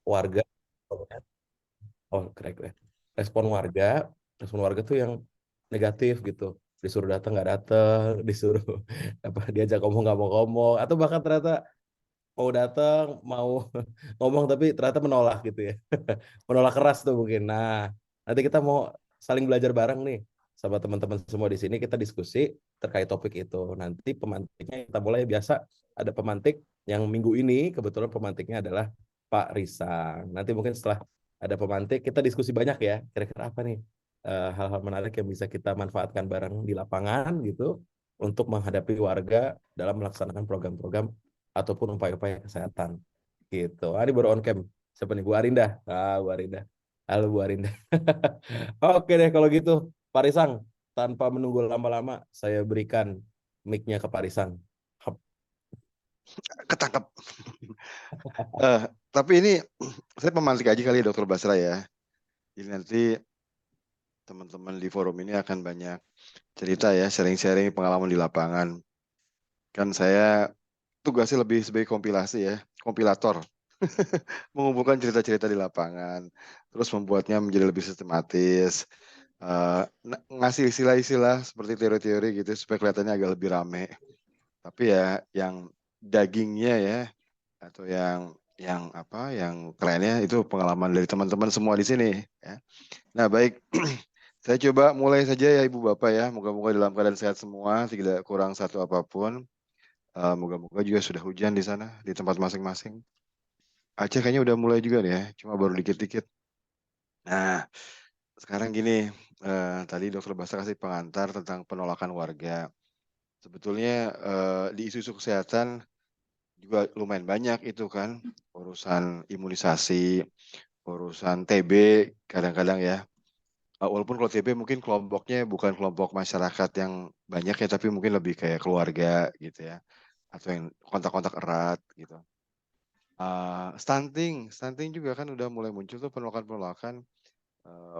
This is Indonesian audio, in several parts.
warga, oh keren keren. Respon warga, respon warga tuh yang negatif gitu. Disuruh datang nggak datang, disuruh apa diajak ngomong nggak mau ngomong, atau bahkan ternyata mau datang, mau ngomong tapi ternyata menolak gitu ya. Menolak keras tuh mungkin. Nah, nanti kita mau saling belajar bareng nih sama teman-teman semua di sini, kita diskusi terkait topik itu. Nanti pemantiknya kita mulai biasa ada pemantik yang minggu ini kebetulan pemantiknya adalah Pak Risang. Nanti mungkin setelah ada pemantik kita diskusi banyak ya. Kira-kira apa nih hal-hal menarik yang bisa kita manfaatkan bareng di lapangan gitu untuk menghadapi warga dalam melaksanakan program-program ataupun upaya-upaya kesehatan gitu. Ah, ini baru on cam. Siapa nih? Bu Arinda. Ah, Bu Arinda. Halo Bu Arinda. Oke deh kalau gitu. Pak Risang, tanpa menunggu lama-lama, saya berikan mic-nya ke Pak Risang. Hap. Ketangkep. Tapi ini saya pemantik aja kali ya, Dokter Basra ya. Jadi nanti teman-teman di forum ini akan banyak cerita ya, sharing-sharing pengalaman di lapangan. Kan saya tugasnya lebih sebagai kompilasi ya, kompilator. Mengumpulkan cerita-cerita di lapangan, terus membuatnya menjadi lebih sistematis, ngasih istilah-istilah seperti teori-teori gitu supaya kelihatannya agak lebih rame. Tapi ya yang dagingnya ya, atau yang apa, yang kerennya itu pengalaman dari teman-teman semua di sini ya. Nah, baik. Saya coba mulai saja ya Ibu Bapak ya. Moga-moga dalam keadaan sehat semua, tidak kurang satu apapun. Moga-moga juga sudah hujan di sana, di tempat masing-masing. Aceh kayaknya udah mulai juga nih ya, cuma baru dikit-dikit. Nah, sekarang gini, tadi Dokter Basa kasih pengantar tentang penolakan warga. Sebetulnya di isu-isu kesehatan juga lumayan banyak itu kan, urusan imunisasi, urusan TB kadang-kadang ya. Walaupun kalau TB mungkin kelompoknya bukan kelompok masyarakat yang banyak ya, tapi mungkin lebih kayak keluarga gitu ya, atau yang kontak-kontak erat gitu. Stunting juga kan udah mulai muncul tuh penolakan-penolakan,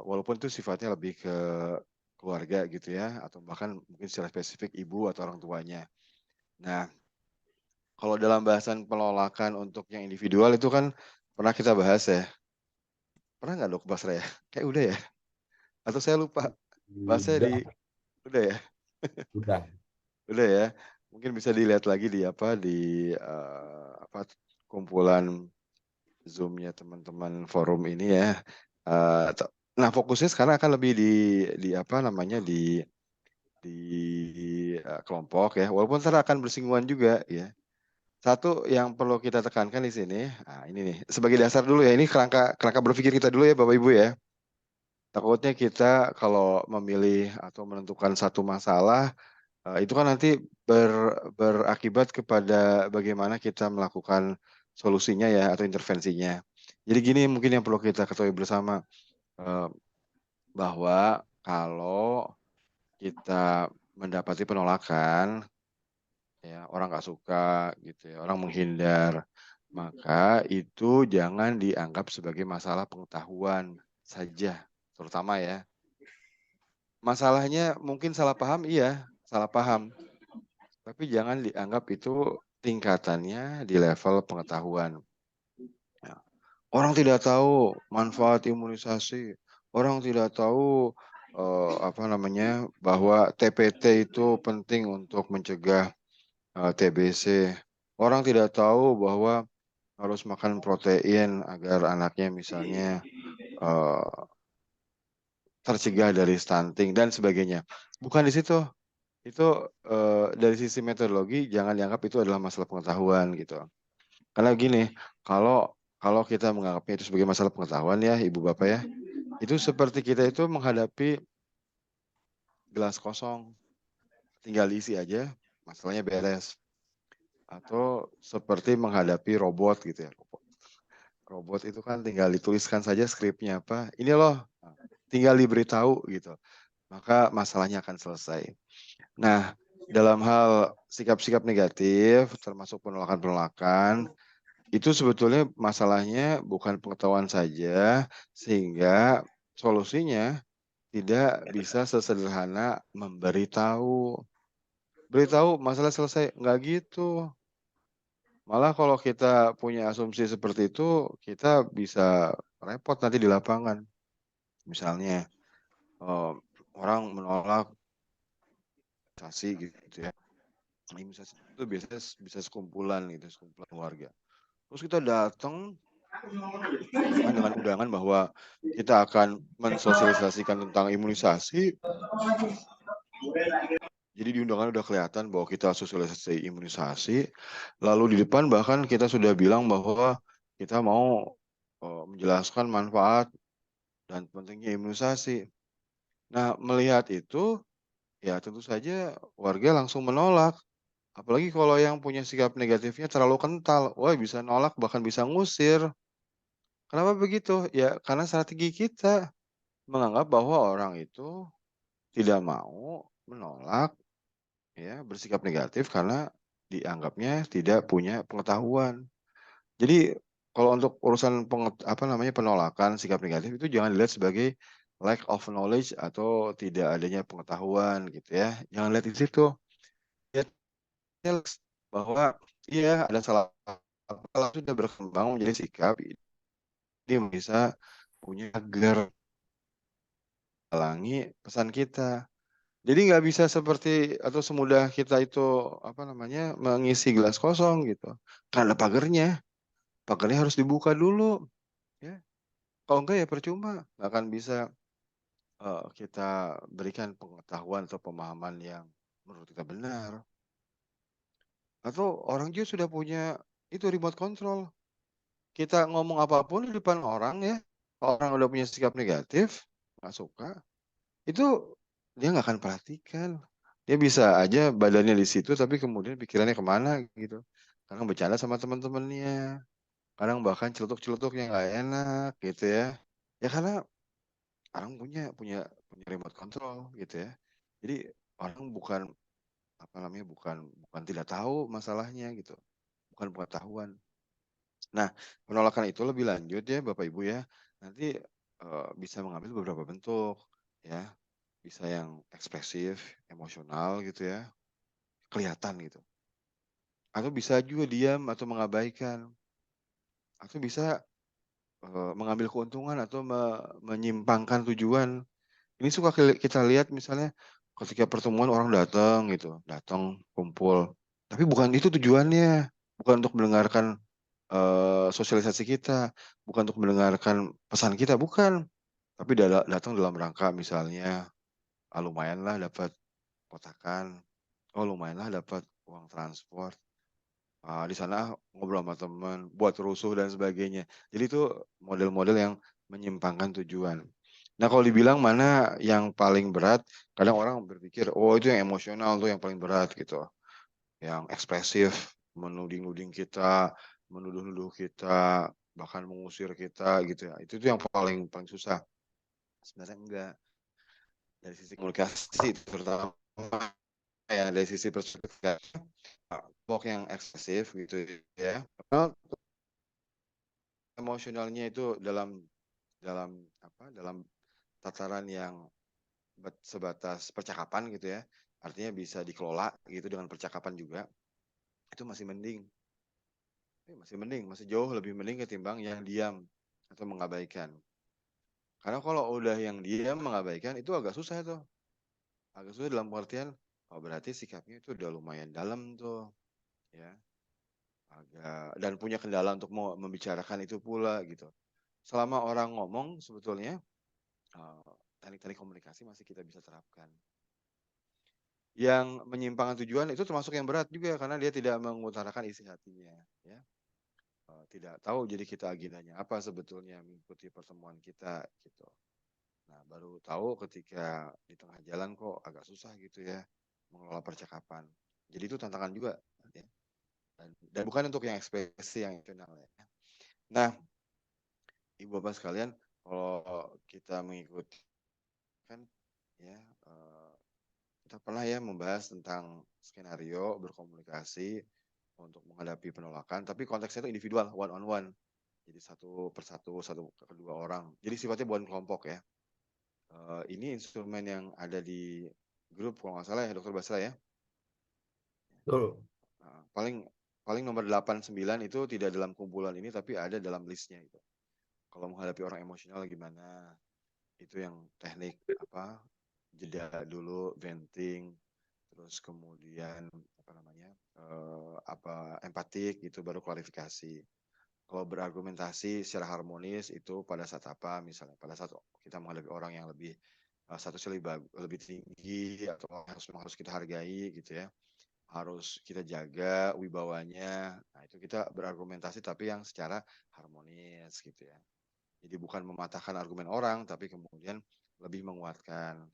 walaupun itu sifatnya lebih ke keluarga gitu ya, atau bahkan mungkin secara spesifik ibu atau orang tuanya. Nah, kalau dalam bahasan penolakan untuk yang individual itu kan pernah kita bahas ya. Pernah nggak Dok Basra ya? Kayak udah ya? Atau saya lupa? Bahasnya Udah, udah ya? udah. Udah ya? Mungkin bisa dilihat lagi di apa, di apa, kumpulan Zoom-nya teman-teman forum ini ya. Nah, fokusnya sekarang akan lebih di apa namanya, di kelompok ya. Walaupun ntar akan bersinggungan juga ya. Satu yang perlu kita tekankan di sini, ini nih sebagai dasar dulu ya. Ini kerangka kerangka berpikir kita dulu ya Bapak Ibu ya. Takutnya kita kalau memilih atau menentukan satu masalah, itu kan nanti berakibat kepada bagaimana kita melakukan solusinya ya atau intervensinya. Jadi gini mungkin yang perlu kita ketahui bersama, eh, bahwa kalau kita mendapati penolakan, ya orang nggak suka gitu ya, orang menghindar, maka itu jangan dianggap sebagai masalah pengetahuan saja, terutama ya. Masalahnya mungkin salah paham, iya, salah paham. Tapi jangan dianggap itu tingkatannya di level pengetahuan. Ya. Orang tidak tahu manfaat imunisasi. Orang tidak tahu apa namanya, bahwa TPT itu penting untuk mencegah TBC. Orang tidak tahu bahwa harus makan protein agar anaknya misalnya eh, tercegah dari stunting dan sebagainya. Bukan di situ. Itu dari sisi metodologi jangan dianggap itu adalah masalah pengetahuan gitu. Karena gini, kalau kalau kita menganggapnya itu sebagai masalah pengetahuan ya, Ibu Bapak ya, itu seperti kita itu menghadapi gelas kosong, tinggal diisi aja, masalahnya beres. Atau seperti menghadapi robot gitu ya. Robot itu kan tinggal dituliskan saja skripnya apa, ini loh, tinggal diberitahu gitu. Maka masalahnya akan selesai. Nah, dalam hal sikap-sikap negatif, termasuk penolakan-penolakan, itu sebetulnya masalahnya bukan pengetahuan saja, sehingga solusinya tidak bisa sesederhana memberitahu. Beritahu masalah selesai, nggak gitu. Malah kalau kita punya asumsi seperti itu, kita bisa repot nanti di lapangan. Misalnya, orang menolak imunisasi gitu ya. Imunisasi itu biasanya bisa sekumpulan gitu, sekumpulan warga. Terus kita datang dengan undangan bahwa kita akan mensosialisasikan tentang imunisasi. Jadi di undangan udah kelihatan bahwa kita sosialisasi imunisasi. Lalu di depan bahkan kita sudah bilang bahwa kita mau menjelaskan manfaat dan pentingnya imunisasi. Nah, melihat itu, ya tentu saja warga langsung menolak. Apalagi kalau yang punya sikap negatifnya terlalu kental. Wah, bisa nolak, bahkan bisa ngusir. Kenapa begitu? Ya, karena strategi kita menganggap bahwa orang itu tidak mau menolak, ya, bersikap negatif karena dianggapnya tidak punya pengetahuan. Jadi kalau untuk urusan penolakan sikap negatif itu jangan dilihat sebagai lack of knowledge atau tidak adanya pengetahuan gitu ya. Jangan lihat di situ. Lihatnya bahwa iya ada salah kalau sudah berkembang menjadi sikap, dia bisa punya agar halangi pesan kita. Jadi nggak bisa seperti atau semudah kita itu mengisi gelas kosong gitu. Karena ada pagarnya. Pagarnya harus dibuka dulu, ya. Kalau enggak ya percuma, nggak akan bisa, kita berikan pengetahuan atau pemahaman yang menurut kita benar. Atau orang juga sudah punya itu remote control. Kita ngomong apapun di depan orang ya, kalau orang udah punya sikap negatif, nggak suka, itu dia nggak akan perhatikan. Dia bisa aja badannya di situ, tapi kemudian pikirannya kemana gitu. Kadang bercanda sama teman-temannya, kadang bahkan celetuk-celetuk yang nggak enak gitu ya. Ya karena orang punya punya punya remote control gitu ya. Jadi orang bukan bukan tidak tahu masalahnya gitu, bukan pengetahuan. Nah, penolakan itu lebih lanjut ya Bapak Ibu ya, nanti, bisa mengambil beberapa bentuk ya, bisa yang ekspresif, emosional gitu ya, kelihatan gitu. Atau bisa juga diam atau mengabaikan, atau bisa, mengambil keuntungan atau menyimpangkan tujuan. Ini suka kita lihat misalnya ketika pertemuan orang datang gitu, datang kumpul, tapi bukan itu tujuannya, bukan untuk mendengarkan, sosialisasi kita, bukan untuk mendengarkan pesan kita, bukan. Tapi datang dalam rangka misalnya, lumayanlah dapat kotakan, oh lumayanlah dapat uang transport, di sana ngobrol sama teman, buat rusuh dan sebagainya. Jadi itu model-model yang menyimpangkan tujuan. Nah, kalau dibilang mana yang paling berat, kadang orang berpikir, "Oh, itu yang emosional tuh yang paling berat," gitu. Yang ekspresif, menuding-nuding kita, menuduh-nuduh kita, bahkan mengusir kita gitu ya. Itu tuh yang paling paling susah. Sebenarnya enggak. Dari sisi komunikasi terutama ya, dari sisi perspektif kelompok yang ekspresif gitu ya. Karena emosionalnya itu dalam dalam dalam tataran yang sebatas percakapan gitu ya, artinya bisa dikelola gitu dengan percakapan juga, itu masih jauh lebih mending ketimbang yang diam atau mengabaikan. Karena kalau udah yang diam mengabaikan itu agak susah tuh, agak susah dalam pengertian, oh berarti sikapnya itu udah lumayan dalam tuh, ya, dan punya kendala untuk mau membicarakan itu pula gitu. Selama orang ngomong sebetulnya, teknik-teknik komunikasi masih kita bisa terapkan. Yang menyimpangkan tujuan itu termasuk yang berat juga karena dia tidak mengutarakan isi hatinya, ya. Tidak tahu jadi kita agendanya apa sebetulnya mengikuti pertemuan kita gitu. Nah, baru tahu ketika di tengah jalan kok agak susah gitu ya mengelola percakapan. Jadi itu tantangan juga ya. Dan bukan untuk yang ekspresi yang internal ya. Nah, Ibu Bapak sekalian, kalau kita mengikuti kan ya kita pernah ya membahas tentang skenario berkomunikasi untuk menghadapi penolakan, tapi konteksnya itu individual, one on one. Jadi satu persatu, satu kedua orang. Jadi sifatnya bukan kelompok ya. Ini instrumen yang ada di grup kalau nggak salah ya, Dokter Basra ya. Betul. Paling paling nomor 8, 9 itu tidak dalam kumpulan ini tapi ada dalam listnya itu. Kalau menghadapi orang emosional gimana? Itu yang teknik apa? Jeda dulu, venting, terus kemudian apa namanya? Empatik itu baru klarifikasi. Kalau berargumentasi secara harmonis itu pada saat apa? Misalnya pada saat kita menghadapi orang yang lebih statusnya lebih tinggi atau harus kita hargai gitu ya. Harus kita jaga wibawanya. Nah, itu kita berargumentasi tapi yang secara harmonis gitu ya. Jadi bukan mematahkan argumen orang, tapi kemudian lebih menguatkan.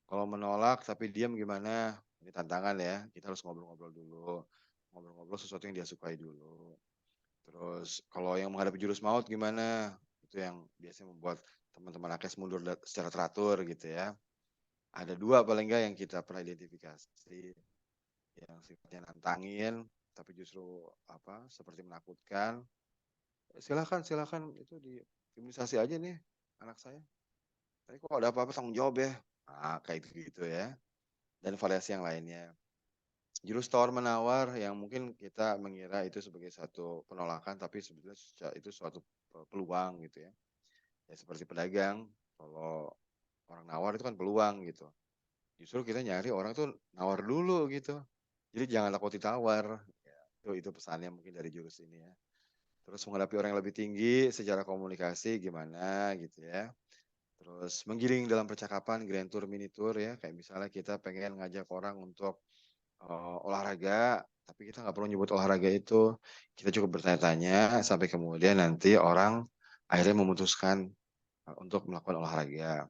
Kalau menolak tapi diam gimana? Ini tantangan ya. Kita harus ngobrol-ngobrol dulu. Ngobrol-ngobrol sesuatu yang dia sukai dulu. Terus kalau yang menghadapi jurus maut gimana? Itu yang biasanya membuat teman-teman AKES mundur secara teratur gitu ya. Ada 2 paling enggak yang kita pernah identifikasi yang sifatnya nantangin tapi justru seperti menakutkan. Silakan silakan itu imunisasi aja nih anak saya. Tapi kok ada apa-apa tanggung jawab ya. Nah, kayak gitu ya. Dan variasi yang lainnya. Jurus tawar menawar yang mungkin kita mengira itu sebagai satu penolakan tapi sebetulnya itu suatu peluang gitu ya. Ya seperti pedagang, kalau orang nawar itu kan peluang gitu. Justru kita nyari orang tuh nawar dulu gitu. Jadi jangan takut ditawar. Ya, itu pesannya mungkin dari jurus ini ya. Terus menghadapi orang yang lebih tinggi secara komunikasi gimana gitu ya. Terus menggiring dalam percakapan, grand tour, mini tour ya. Kayak misalnya kita pengen ngajak orang untuk olahraga, tapi kita nggak perlu nyebut olahraga itu. Kita cukup bertanya-tanya sampai kemudian nanti orang akhirnya memutuskan untuk melakukan olahraga.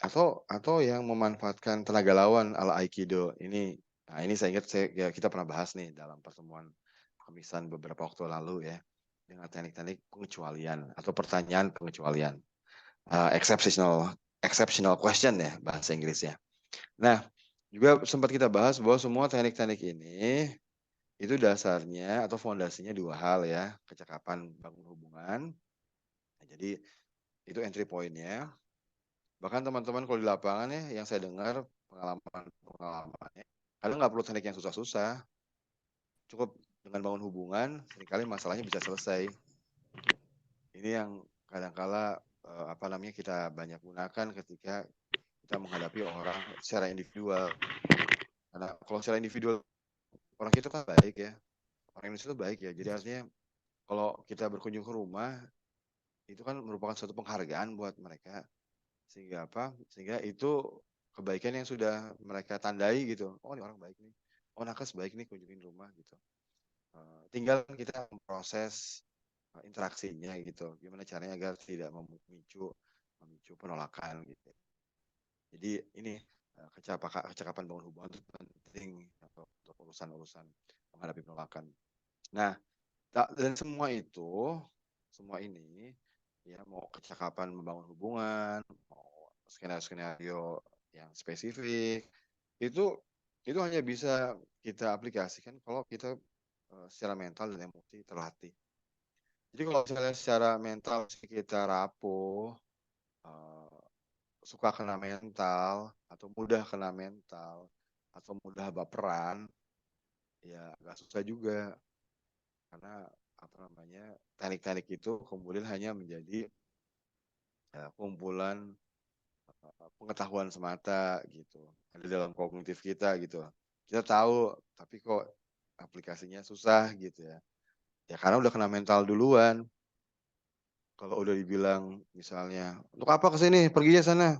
Atau yang memanfaatkan tenaga lawan ala Aikido. Ini saya ingat ya kita pernah bahas nih dalam pertemuan kemisan beberapa waktu lalu ya. Dengan teknik-teknik pengecualian atau pertanyaan pengecualian. Exceptional exceptional question ya bahasa Inggrisnya. Nah, juga sempat kita bahas bahwa semua teknik-teknik ini itu dasarnya atau fondasinya 2 hal ya, kecakapan bangun hubungan. Nah, jadi itu entry point-nya. Bahkan teman-teman kalau di lapangan ya yang saya dengar pengalamannya, kadang nggak perlu teknik yang susah-susah. Cukup dengan bangun hubungan, seringkali masalahnya bisa selesai. Ini yang kadang-kala kita banyak gunakan ketika kita menghadapi orang secara individual. Karena kalau secara individual orang kita kan baik ya, orang Indonesia itu baik ya. Jadi artinya kalau kita berkunjung ke rumah itu kan merupakan suatu penghargaan buat mereka. Sehingga itu kebaikan yang sudah mereka tandai gitu. Oh, ini orang baik nih. Oh, nakes baik nih kunjungin rumah gitu. Tinggal kita memproses interaksinya gitu. Gimana caranya agar tidak memicu penolakan gitu. Jadi ini kecakapan bangun hubungan itu penting untuk urusan-urusan menghadapi penolakan. Nah, dan semua ini ya mau kecakapan membangun hubungan, mau skenario-skenario yang spesifik, itu hanya bisa kita aplikasikan kalau kita secara mental dan emosi terlatih. Jadi kalau misalnya secara mental kita rapuh, suka kena mental, atau mudah kena mental, atau mudah baperan, ya agak susah juga. Karena teknik-teknik itu kemudian hanya menjadi kumpulan pengetahuan semata gitu. Ada dalam kognitif kita gitu. Kita tahu, tapi kok aplikasinya susah gitu ya. Ya karena udah kena mental duluan. Kalau udah dibilang misalnya, untuk apa kesini? Pergi aja sana.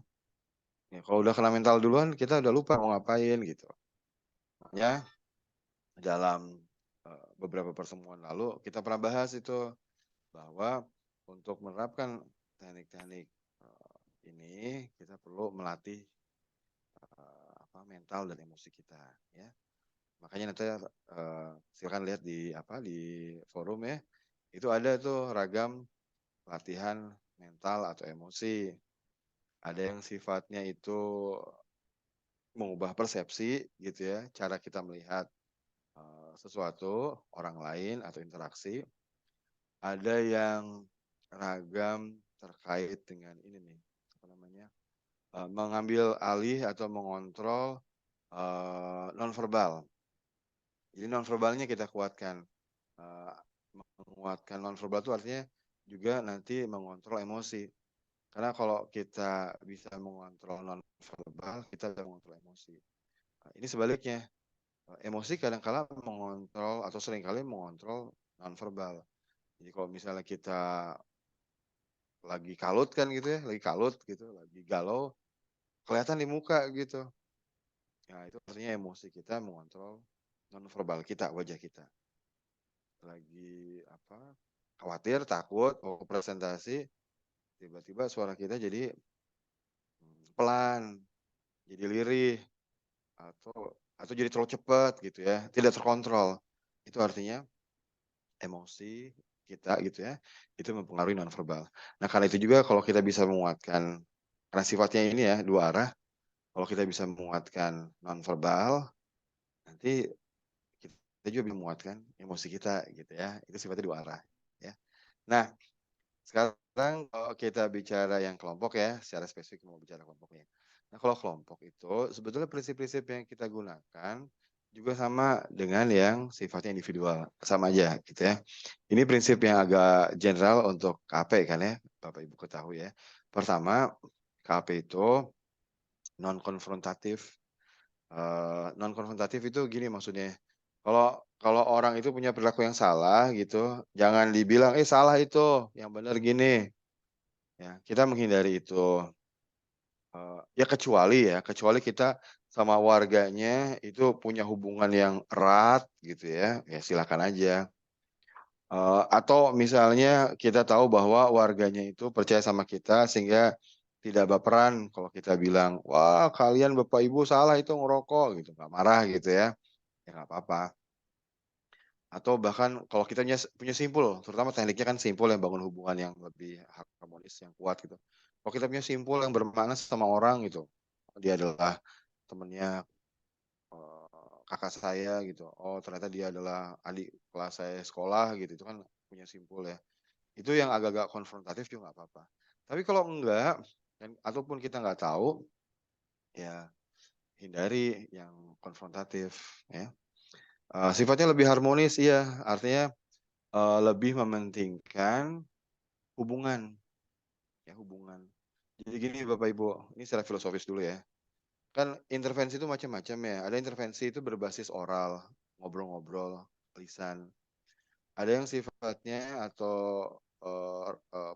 Ya, kalau udah kena mental duluan, kita udah lupa mau ngapain gitu. Makanya dalam beberapa pertemuan lalu kita pernah bahas itu bahwa untuk menerapkan teknik-teknik ini kita perlu melatih mental dan emosi kita ya. Makanya nanti silakan lihat di forum ya. Itu ada tuh ragam latihan mental atau emosi. Ada yang sifatnya itu mengubah persepsi gitu ya, cara kita melihat sesuatu, orang lain atau interaksi. Ada yang ragam terkait dengan ini nih, mengambil alih atau mengontrol nonverbal. Jadi nonverbalnya kita kuatkan. Menguatkan nonverbal itu artinya juga nanti mengontrol emosi. Karena kalau kita bisa mengontrol nonverbal, kita bisa mengontrol emosi. Nah, ini sebaliknya, emosi kadang-kala mengontrol atau seringkali mengontrol nonverbal. Jadi kalau misalnya kita lagi kalut kan gitu ya, lagi kalut gitu, lagi galau, kelihatan di muka gitu. Nah, itu artinya emosi kita mengontrol nonverbal kita, wajah kita. Lagi khawatir, takut, mau presentasi, tiba-tiba suara kita jadi pelan, jadi lirih, atau jadi terlalu cepat gitu ya, tidak terkontrol. Itu artinya emosi kita gitu ya, itu mempengaruhi nonverbal. Nah, karena itu juga kalau kita bisa menguatkan, karena sifatnya ini ya dua arah, kalau kita bisa menguatkan nonverbal, nanti kita juga bisa menguatkan emosi kita gitu ya. Itu sifatnya dua arah ya. Nah, sekarang kalau kita bicara yang kelompok ya, secara spesifik mau bicara kelompoknya. Nah, kalau kelompok itu sebetulnya prinsip-prinsip yang kita gunakan juga sama dengan yang sifatnya individual, sama aja gitu ya. Ini prinsip yang agak general untuk KP kan ya, Bapak Ibu ketahui ya. Pertama, KP itu non konfrontatif. Non konfrontatif itu gini maksudnya, kalau kalau orang itu punya perilaku yang salah gitu, jangan dibilang, salah itu, yang benar gini." Ya, kita menghindari itu. Ya kecuali kita sama warganya itu punya hubungan yang erat gitu ya, ya silakan aja. Atau misalnya kita tahu bahwa warganya itu percaya sama kita sehingga tidak baperan kalau kita bilang, "Wah, kalian Bapak Ibu salah itu ngerokok," gitu, nggak marah gitu ya, ya nggak apa-apa. Atau bahkan kalau kita punya simpul, terutama tekniknya kan simpul yang bangun hubungan yang lebih harmonis, yang kuat gitu. Kalau kita punya simpul yang bermakna sama orang gitu, dia adalah temennya, kakak saya gitu, oh ternyata dia adalah adik kelas saya sekolah gitu, itu kan punya simpul ya. Itu yang agak-agak konfrontatif juga nggak apa-apa. Tapi kalau enggak, ataupun kita nggak tahu, ya hindari yang konfrontatif ya. Sifatnya lebih harmonis iya, artinya lebih mementingkan hubungan, ya hubungan. Jadi gini Bapak Ibu, ini secara filosofis dulu ya. Kan intervensi itu macam-macam ya. Ada intervensi itu berbasis oral, ngobrol-ngobrol, lisan. Ada yang sifatnya atau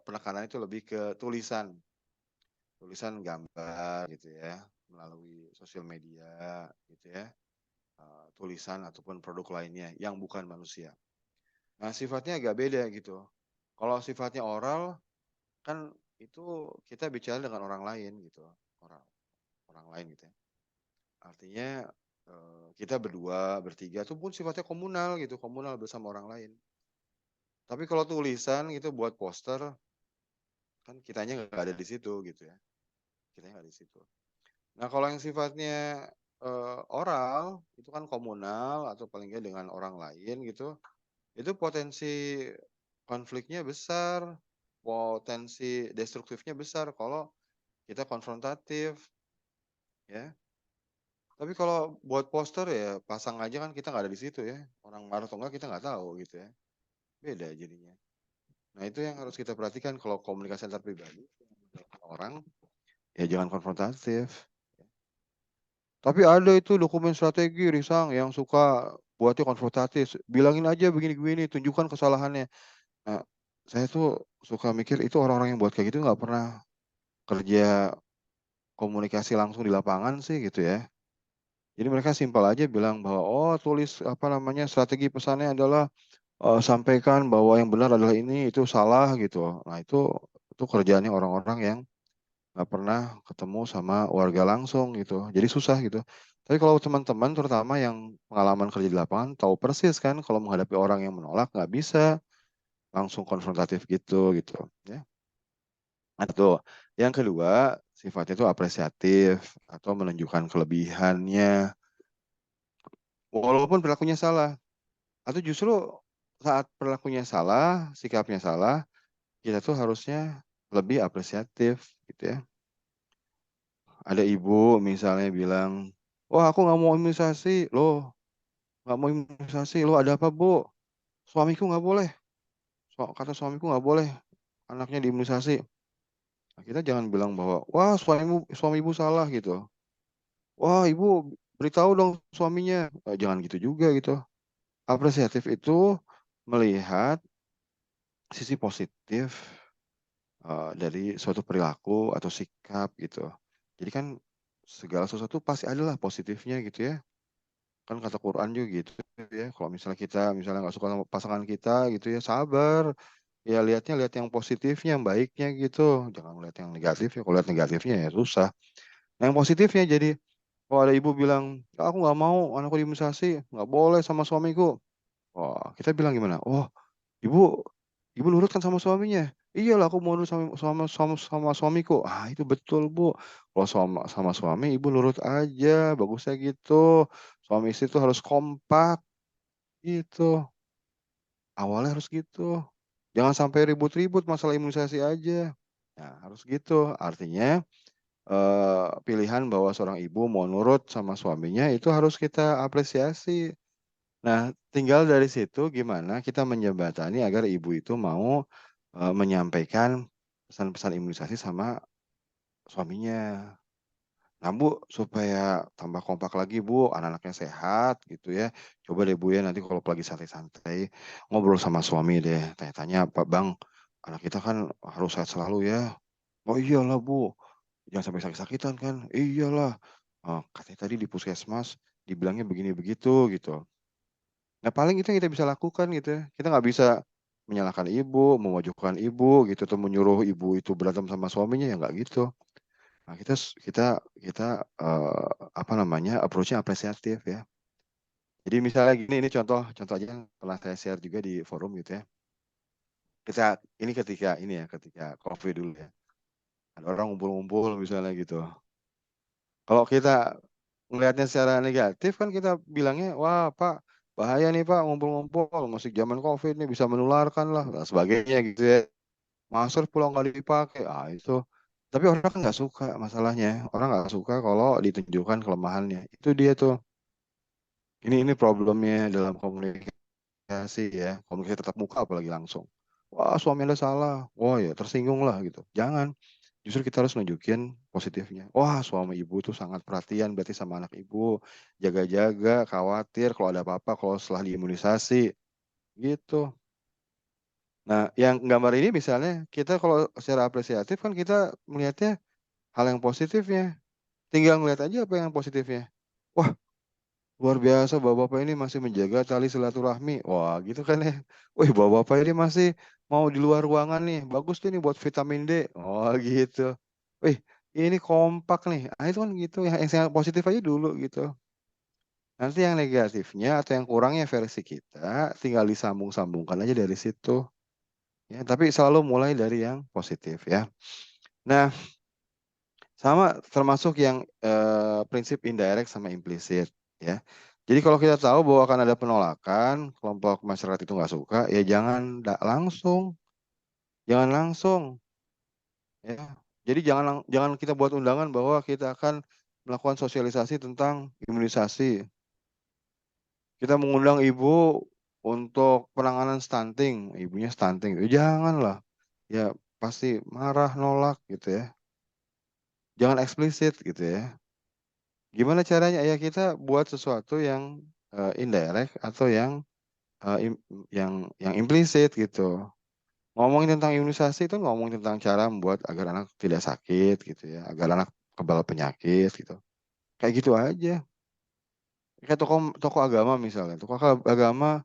penekanan itu lebih ke tulisan, tulisan gambar gitu ya, melalui sosial media gitu ya, tulisan ataupun produk lainnya yang bukan manusia. Nah, sifatnya agak beda gitu. Kalau sifatnya oral, kan itu kita bicara dengan orang lain gitu, orang orang lain gitu ya. Artinya, kita berdua, bertiga itu pun sifatnya komunal gitu, komunal bersama orang lain. Tapi kalau tulisan gitu buat poster, kan kitanya nggak ada di situ gitu ya, kitanya nggak di situ. Nah, kalau yang sifatnya, oral, itu kan komunal atau paling nggak dengan orang lain gitu, itu potensi konfliknya besar, potensi destruktifnya besar kalau kita konfrontatif, ya. Tapi kalau buat poster ya pasang aja kan kita nggak ada di situ ya, orang marah atau enggak kita nggak tahu gitu ya, beda jadinya. Nah itu yang harus kita perhatikan kalau komunikasi antar pribadi, orang, ya jangan konfrontatif. Tapi ada itu dokumen strategi Risang yang suka buatnya konfrontatif, bilangin aja begini-begini, tunjukkan kesalahannya. Nah, saya tuh suka mikir itu orang-orang yang buat kayak gitu nggak pernah kerja komunikasi langsung di lapangan sih gitu ya. Jadi mereka simpel aja bilang bahwa, oh tulis apa namanya strategi pesannya adalah sampaikan bahwa yang benar adalah ini, itu salah gitu. Nah itu kerjaannya orang-orang yang nggak pernah ketemu sama warga langsung gitu. Jadi susah gitu. Tapi kalau teman-teman terutama yang pengalaman kerja di lapangan tahu persis kan kalau menghadapi orang yang menolak nggak bisa langsung konfrontatif gitu ya. Nah itu. Yang kedua, sifatnya itu apresiatif atau menunjukkan kelebihannya walaupun perilakunya salah. Atau justru saat perilakunya salah, sikapnya salah, kita tuh harusnya lebih apresiatif gitu ya. Ada ibu misalnya bilang, "Wah aku nggak mau imunisasi." Loh, nggak mau imunisasi. Lo ada apa, Bu? Suamiku nggak boleh. Kata suamiku nggak boleh anaknya diimunisasi. Nah, kita jangan bilang bahwa, wah suami ibu salah gitu. Wah ibu beritahu dong suaminya. Jangan gitu juga gitu. Apresiatif itu melihat sisi positif dari suatu perilaku atau sikap gitu. Jadi kan segala sesuatu pasti adalah positifnya gitu ya. Kan kata Quran juga gitu ya. Kalau misalnya kita misalnya nggak suka sama pasangan kita gitu ya, sabar. Ya lihat yang positifnya, yang baiknya gitu. Jangan lihat yang negatifnya. Kalau lihat negatifnya ya susah. Nah, yang positifnya jadi, kalau ada ibu bilang, "Ah, aku nggak mau anakku diimunisasi, nggak boleh sama suamiku." Wah, kita bilang gimana? Oh, ibu, ibu nurut kan sama suaminya? Iyalah, aku mau nurut sama suamiku. Ah, itu betul, Bu. Kalau sama suami, ibu nurut aja. Bagusnya gitu. Suami istri itu harus kompak gitu. Awalnya harus gitu. Jangan sampai ribut-ribut masalah imunisasi aja. Nah, harus gitu. Artinya pilihan bahwa seorang ibu mau nurut sama suaminya itu harus kita apresiasi. Nah, tinggal dari situ gimana kita menjembatani agar ibu itu mau menyampaikan pesan-pesan imunisasi sama suaminya. Nah, Bu, supaya tambah kompak lagi, Bu, anak-anaknya sehat gitu ya. Coba deh, Bu, ya, nanti kalau lagi santai-santai, ngobrol sama suami deh. Tanya-tanya, Pak Bang, anak kita kan harus sehat selalu ya. Oh iyalah, Bu. Jangan sampai sakit-sakitan kan. Iyalah. Katanya tadi di puskesmas dibilangnya begini begitu gitu. Nah, paling itu yang kita bisa lakukan gitu ya. Kita nggak bisa menyalahkan ibu, memojokkan ibu gitu, atau menyuruh ibu itu berantem sama suaminya ya nggak gitu. Nah, kita kita apa namanya approach-nya apresiatif ya. Jadi misalnya gini, ini contoh contoh aja yang pernah saya share juga di forum gitu ya. Ini ketika COVID dulu ya. Ada orang ngumpul-ngumpul misalnya gitu. Kalau kita melihatnya secara negatif kan kita bilangnya, wah Pak, bahaya nih Pak ngumpul-ngumpul, masih zaman COVID nih bisa menularkan lah, dan sebagainya gitu ya. Masker pulang nggak dipakai, itu. Tapi orang kan nggak suka masalahnya. Orang nggak suka kalau ditunjukkan kelemahannya. Itu dia tuh. Ini problemnya dalam komunikasi ya. Komunikasi tetap muka apalagi langsung. Wah suami Anda salah. Wah ya tersinggung lah gitu. Jangan. Justru kita harus nunjukin positifnya. Wah, suami ibu tuh sangat perhatian berarti sama anak ibu. Jaga-jaga, khawatir kalau ada apa-apa kalau setelah diimunisasi. Gitu. Nah, yang gambar ini misalnya, kita kalau secara apresiatif kan kita melihatnya hal yang positifnya. Tinggal melihat aja apa yang positifnya. Wah, luar biasa bapak-bapak ini masih menjaga tali silaturahmi. Wah, gitu kan ya. Wih, bapak-bapak ini masih mau di luar ruangan nih. Bagus tuh nih buat vitamin D. Oh, gitu. Wih, ini kompak nih. Ah, itu kan gitu. Yang positif aja dulu gitu. Nanti yang negatifnya atau yang kurangnya versi kita tinggal disambung-sambungkan aja dari situ. Ya, tapi selalu mulai dari yang positif ya. Nah, sama termasuk yang prinsip indirect sama implisit ya. Jadi kalau kita tahu bahwa akan ada penolakan, kelompok masyarakat itu nggak suka, ya jangan langsung ya. Jadi jangan kita buat undangan bahwa kita akan melakukan sosialisasi tentang imunisasi. Kita mengundang ibu untuk penanganan stunting, ibunya stunting, ya janganlah. Ya pasti marah, nolak gitu ya. Jangan eksplisit gitu ya. Gimana caranya? Ya kita buat sesuatu yang indirect atau yang implisit gitu. Ngomongin tentang imunisasi itu ngomong tentang cara membuat agar anak tidak sakit gitu ya, agar anak kebal penyakit gitu. Kayak gitu aja. Kayak tokoh agama misalnya. Tokoh agama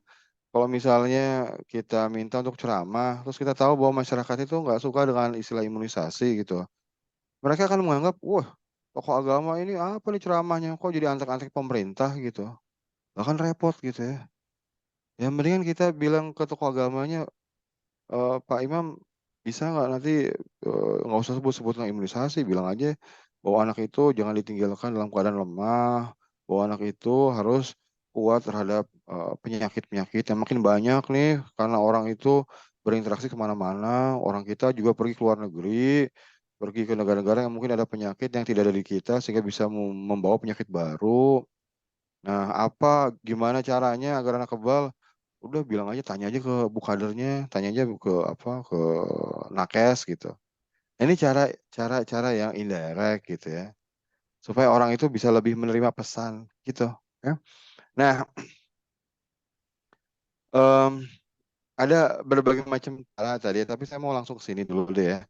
kalau misalnya kita minta untuk ceramah, terus kita tahu bahwa masyarakat itu nggak suka dengan istilah imunisasi gitu. Mereka akan menganggap, wah, tokoh agama ini apa nih ceramahnya? Kok jadi antek-antek pemerintah gitu? Bahkan repot gitu ya. Ya mendingan kita bilang ke tokoh agamanya, Pak Imam bisa nggak nanti nggak usah sebut-sebut tentang imunisasi, bilang aja bahwa anak itu jangan ditinggalkan dalam keadaan lemah, bahwa anak itu harus kuat terhadap penyakit-penyakit yang makin banyak nih, karena orang itu berinteraksi kemana-mana, orang kita juga pergi ke luar negeri, pergi ke negara-negara yang mungkin ada penyakit yang tidak ada di kita, sehingga bisa membawa penyakit baru. Nah, gimana caranya agar anak kebal? Udah bilang aja, tanya aja ke bukadernya, tanya aja ke nakes gitu. Ini cara yang indirect gitu ya, supaya orang itu bisa lebih menerima pesan gitu. Ya. Nah, em, ada berbagai macam cara tadi, tapi saya mau langsung ke sini dulu deh ya,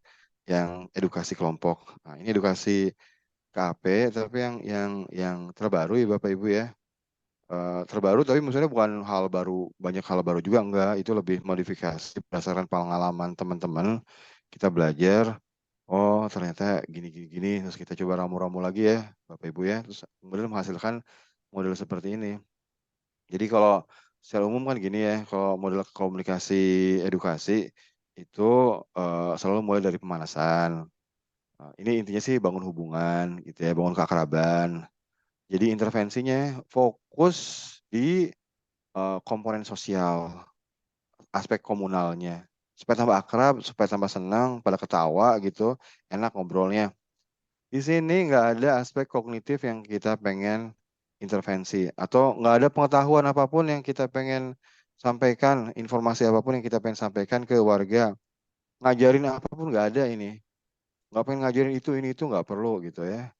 yang edukasi kelompok. Nah, ini edukasi KP, tapi yang terbaru ya Bapak Ibu ya. Terbaru tapi maksudnya bukan hal baru, banyak hal baru juga enggak, itu lebih modifikasi berdasarkan pengalaman teman-teman. Kita belajar, oh ternyata gini gini gini, terus kita coba ramu-ramu lagi ya Bapak Ibu ya, terus kemudian menghasilkan model seperti ini. Jadi kalau secara umum kan gini ya, kalau model komunikasi edukasi itu selalu mulai dari pemanasan. Ini intinya sih bangun hubungan gitu ya, bangun keakraban. Jadi intervensinya fokus di komponen sosial, aspek komunalnya. Supaya tambah akrab, supaya tambah senang, pada ketawa gitu, enak ngobrolnya. Di sini nggak ada aspek kognitif yang kita pengen intervensi. Atau nggak ada pengetahuan apapun yang kita pengen sampaikan, informasi apapun yang kita pengen sampaikan ke warga. Ngajarin apapun nggak ada ini. Nggak pengen ngajarin itu, ini, itu nggak perlu gitu ya.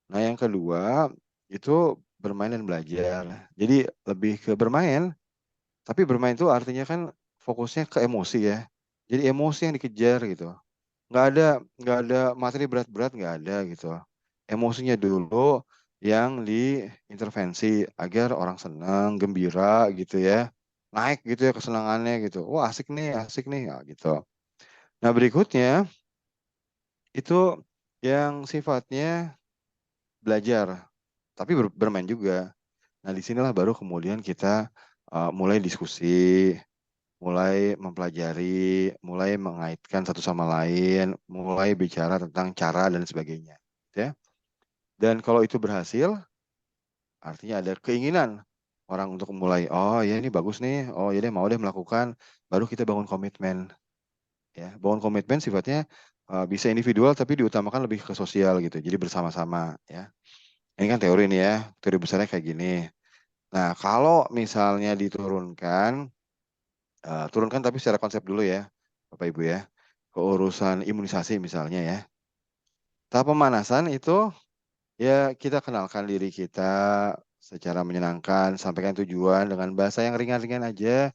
Nah yang kedua, itu bermain dan belajar. Jadi lebih ke bermain, tapi bermain itu artinya kan fokusnya ke emosi ya. Jadi emosi yang dikejar gitu. Nggak ada materi berat-berat nggak ada gitu. Emosinya dulu yang diintervensi agar orang senang, gembira gitu ya. Naik gitu ya kesenangannya gitu. Wah asik nih ya, gitu. Nah berikutnya itu yang sifatnya belajar, tapi bermain juga. Nah disinilah baru kemudian kita mulai diskusi, mulai mempelajari, mulai mengaitkan satu sama lain, mulai bicara tentang cara dan sebagainya. Ya. Dan kalau itu berhasil, artinya ada keinginan orang untuk mulai, oh ya ini bagus nih, oh ya deh mau deh melakukan, baru kita bangun komitmen. Ya, bangun komitmen sifatnya bisa individual tapi diutamakan lebih ke sosial gitu. Jadi bersama-sama ya. Ini kan teori nih ya, teori besarnya kayak gini. Nah, kalau misalnya diturunkan, turunkan tapi secara konsep dulu ya, Bapak Ibu ya. Keurusan imunisasi misalnya ya. Tahap pemanasan itu ya kita kenalkan diri kita secara menyenangkan, sampaikan tujuan dengan bahasa yang ringan-ringan aja.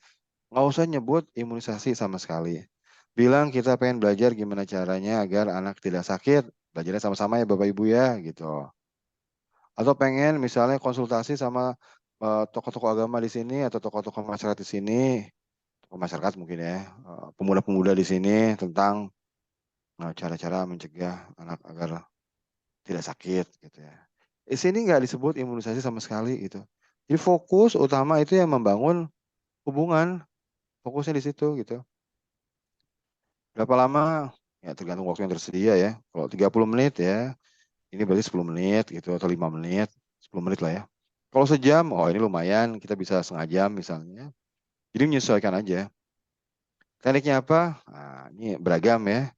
Nggak usah nyebut imunisasi sama sekali. Bilang kita pengen belajar gimana caranya agar anak tidak sakit. Belajarnya sama-sama ya Bapak Ibu ya gitu. Atau pengen misalnya konsultasi sama tokoh-tokoh agama di sini atau tokoh-tokoh masyarakat di sini, tokoh masyarakat mungkin ya, pemuda-pemuda di sini tentang cara-cara mencegah anak agar tidak sakit gitu ya. Di sini nggak disebut imunisasi sama sekali gitu. Jadi fokus utama itu yang membangun hubungan, fokusnya di situ gitu. Berapa lama? Ya tergantung waktu yang tersedia ya. Kalau 30 menit ya, ini berarti 10 menit gitu atau 5 menit, 10 menit lah ya. Kalau sejam, oh ini lumayan, kita bisa setengah jam misalnya. Jadi menyesuaikan aja. Tekniknya apa? Nah, ini beragam ya.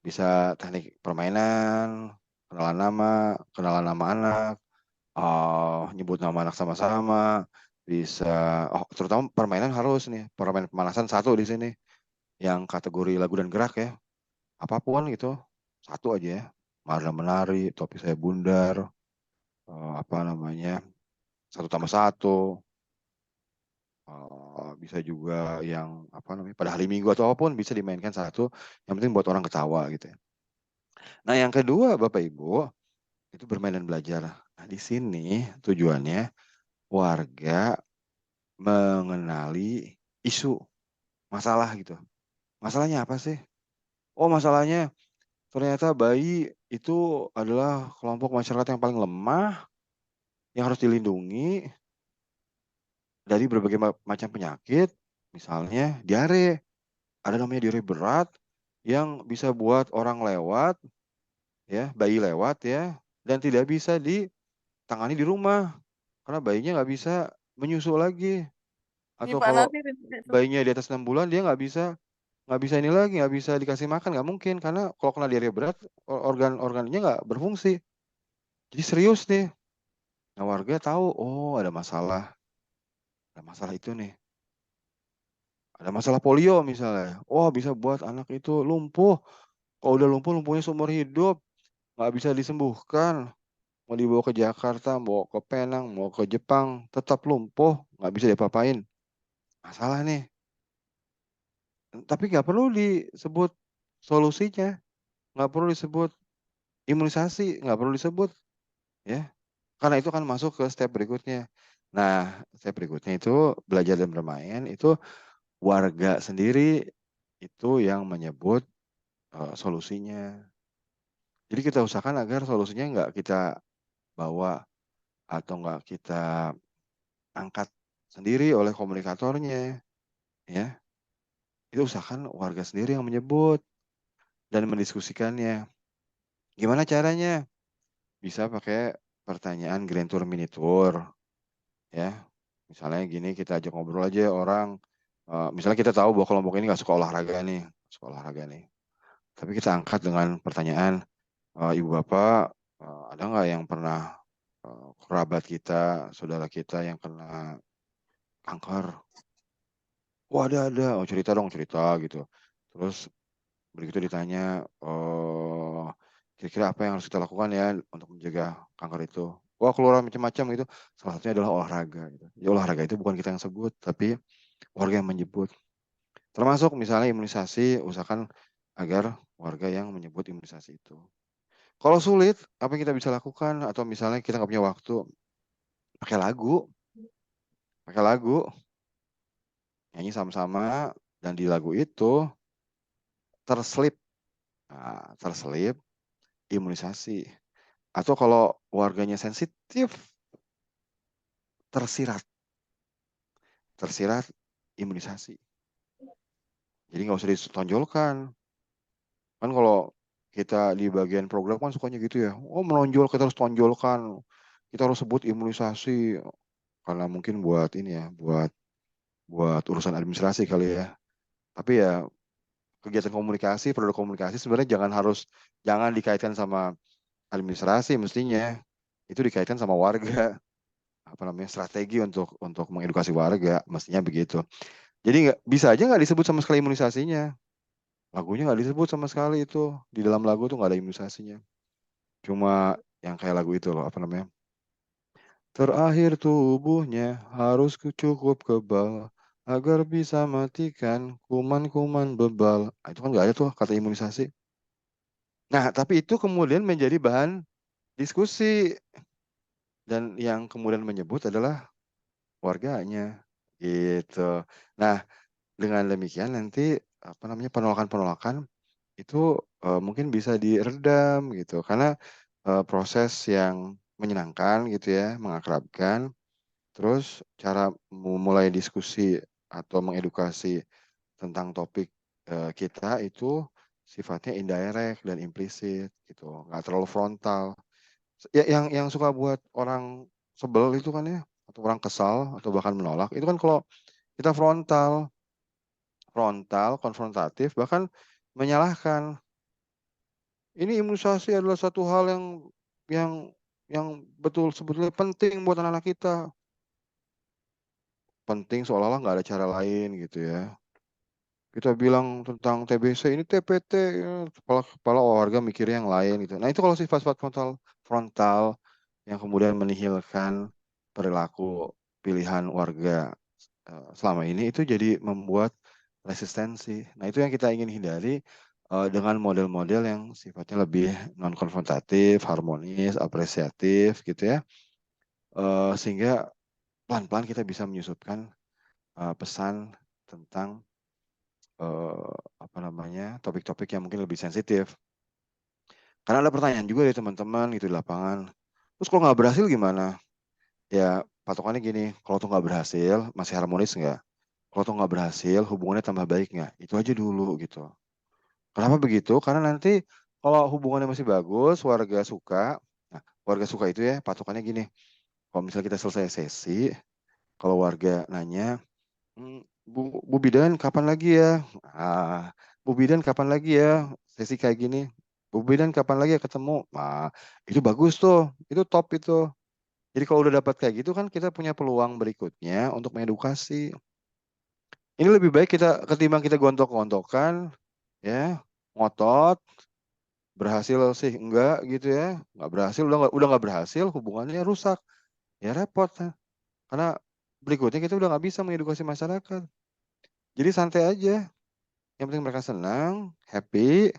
Bisa teknik permainan, kenalan nama anak, nyebut nama anak sama-sama, bisa, oh terutama permainan harus nih, permainan pemanasan satu di sini, yang kategori lagu dan gerak ya, apapun gitu, satu aja ya, Marga menari, topi saya bundar, apa namanya, satu tambah satu, bisa juga yang apa namanya, pada hari Minggu atau apapun bisa dimainkan satu, yang penting buat orang ketawa gitu ya. Nah yang kedua Bapak Ibu, itu bermain dan belajar. Nah di sini tujuannya warga mengenali isu masalah gitu. Masalahnya apa sih? Oh, masalahnya ternyata bayi itu adalah kelompok masyarakat yang paling lemah, yang harus dilindungi dari berbagai macam penyakit, misalnya diare. Ada namanya diare berat yang bisa buat orang lewat, ya, bayi lewat ya, dan tidak bisa ditangani di rumah karena bayinya nggak bisa menyusu lagi. Atau Gimana kalau sih itu? bayinya di atas 6 bulan dia nggak bisa ini lagi, nggak bisa dikasih makan, nggak mungkin karena kalau kena diare berat organ-organnya nggak berfungsi. Jadi serius nih. Nah, warga tahu, oh ada masalah itu nih. Ada masalah polio misalnya. Oh, bisa buat anak itu lumpuh. Kalau udah lumpuh, lumpuhnya seumur hidup. Nggak bisa disembuhkan. Mau dibawa ke Jakarta, mau ke Penang, mau ke Jepang, tetap lumpuh. Nggak bisa diapa-apain. Masalah nih. Tapi nggak perlu disebut solusinya. Nggak perlu disebut imunisasi. Nggak perlu disebut. Ya. Karena itu kan masuk ke step berikutnya. Nah, step berikutnya itu belajar dan bermain. Itu warga sendiri itu yang menyebut solusinya. Jadi kita usahakan agar solusinya nggak kita bawa atau nggak kita angkat sendiri oleh komunikatornya, ya. Itu usahakan warga sendiri yang menyebut dan mendiskusikannya. Gimana caranya? Bisa pakai pertanyaan Grand Tour Mini Tour, ya. Misalnya gini, kita ajak ngobrol aja orang. Misalnya kita tahu bahwa kelompok ini nggak suka olahraga nih, Tapi kita angkat dengan pertanyaan, Ibu Bapak, ada nggak yang pernah kerabat kita, saudara kita yang kena kanker? Oh ada. Oh cerita dong, cerita gitu. Terus begitu ditanya, kira-kira apa yang harus kita lakukan ya untuk mencegah kanker itu? Wah keluar macam-macam gitu. Salah satunya adalah olahraga. Gitu. Ya olahraga itu bukan kita yang sebut, tapi warga yang menyebut. Termasuk misalnya imunisasi, usahakan agar warga yang menyebut imunisasi itu. Kalau sulit, apa yang kita bisa lakukan? Atau misalnya kita nggak punya waktu, pakai lagu, pakai lagu, nyanyi sama-sama, dan di lagu itu terselip, terselip imunisasi. Atau kalau warganya sensitif, tersirat, tersirat imunisasi. Jadi nggak usah ditonjolkan. Kan kalau kita di bagian program kan sukanya gitu ya. Oh menonjol, kita harus tonjolkan. Kita harus sebut imunisasi. Karena mungkin buat ini ya, buat urusan administrasi kali ya. Tapi ya kegiatan komunikasi, produk komunikasi sebenarnya jangan dikaitkan sama administrasi mestinya. Itu dikaitkan sama warga, apa namanya, strategi untuk mengedukasi warga, mestinya begitu. Jadi nggak bisa aja nggak disebut sama sekali imunisasinya. Lagunya nggak disebut sama sekali itu. Di dalam lagu tuh nggak ada imunisasinya. Cuma yang kayak lagu itu loh, apa namanya? Terakhir tubuhnya harus cukup kebal agar bisa matikan kuman-kuman bebal. Nah, itu kan nggak ada tuh kata imunisasi. Nah, tapi itu kemudian menjadi bahan diskusi dan yang kemudian menyebut adalah warganya gitu. Nah, dengan demikian nanti apa namanya penolakan-penolakan itu mungkin bisa diredam gitu karena proses yang menyenangkan gitu ya, mengakrabkan. Terus cara memulai diskusi atau mengedukasi tentang topik kita itu sifatnya indirect dan implisit gitu, nggak terlalu frontal. Ya, yang suka buat orang sebel itu kan ya, atau orang kesal atau bahkan menolak itu kan kalau kita frontal, konfrontatif, bahkan menyalahkan. Ini imunisasi adalah satu hal yang yang betul sebetulnya penting buat anak-anak kita. Penting seolah-olah nggak ada cara lain gitu ya. Kita bilang tentang TBC ini TPT, ya, kepala warga mikirnya yang lain gitu. Nah itu kalau sifat-sifat frontal yang kemudian menihilkan perilaku pilihan warga selama ini itu jadi membuat resistensi. Nah itu yang kita ingin hindari dengan model-model yang sifatnya lebih non konfrontatif, harmonis, apresiatif gitu ya. Sehingga pelan-pelan kita bisa menyusupkan pesan tentang apa namanya topik-topik yang mungkin lebih sensitif. Karena ada pertanyaan juga dari teman-teman gitu di lapangan. Terus kalau nggak berhasil gimana? Ya patokannya gini, kalau tuh nggak berhasil, masih harmonis nggak? Kalau tuh nggak berhasil, hubungannya tambah baik nggak? Itu aja dulu gitu. Kenapa begitu? Karena nanti kalau hubungannya masih bagus, warga suka. Nah, warga suka itu ya patokannya gini. Kalau misalnya kita selesai sesi, kalau warga nanya, Bu Bidan kapan lagi ya? Bu Bidan kapan lagi ya sesi kayak gini? Bu Bidan kapan lagi ya ketemu? Itu bagus tuh, itu top itu. Jadi kalau udah dapat kayak gitu kan kita punya peluang berikutnya untuk mengedukasi. Ini lebih baik kita ketimbang kita gontok-gontokan, ya, ngotot, berhasil sih enggak gitu ya, nggak berhasil udah nggak berhasil, hubungannya rusak, ya repot. Karena berikutnya kita udah nggak bisa mengedukasi masyarakat. Jadi santai aja, yang penting mereka senang, happy,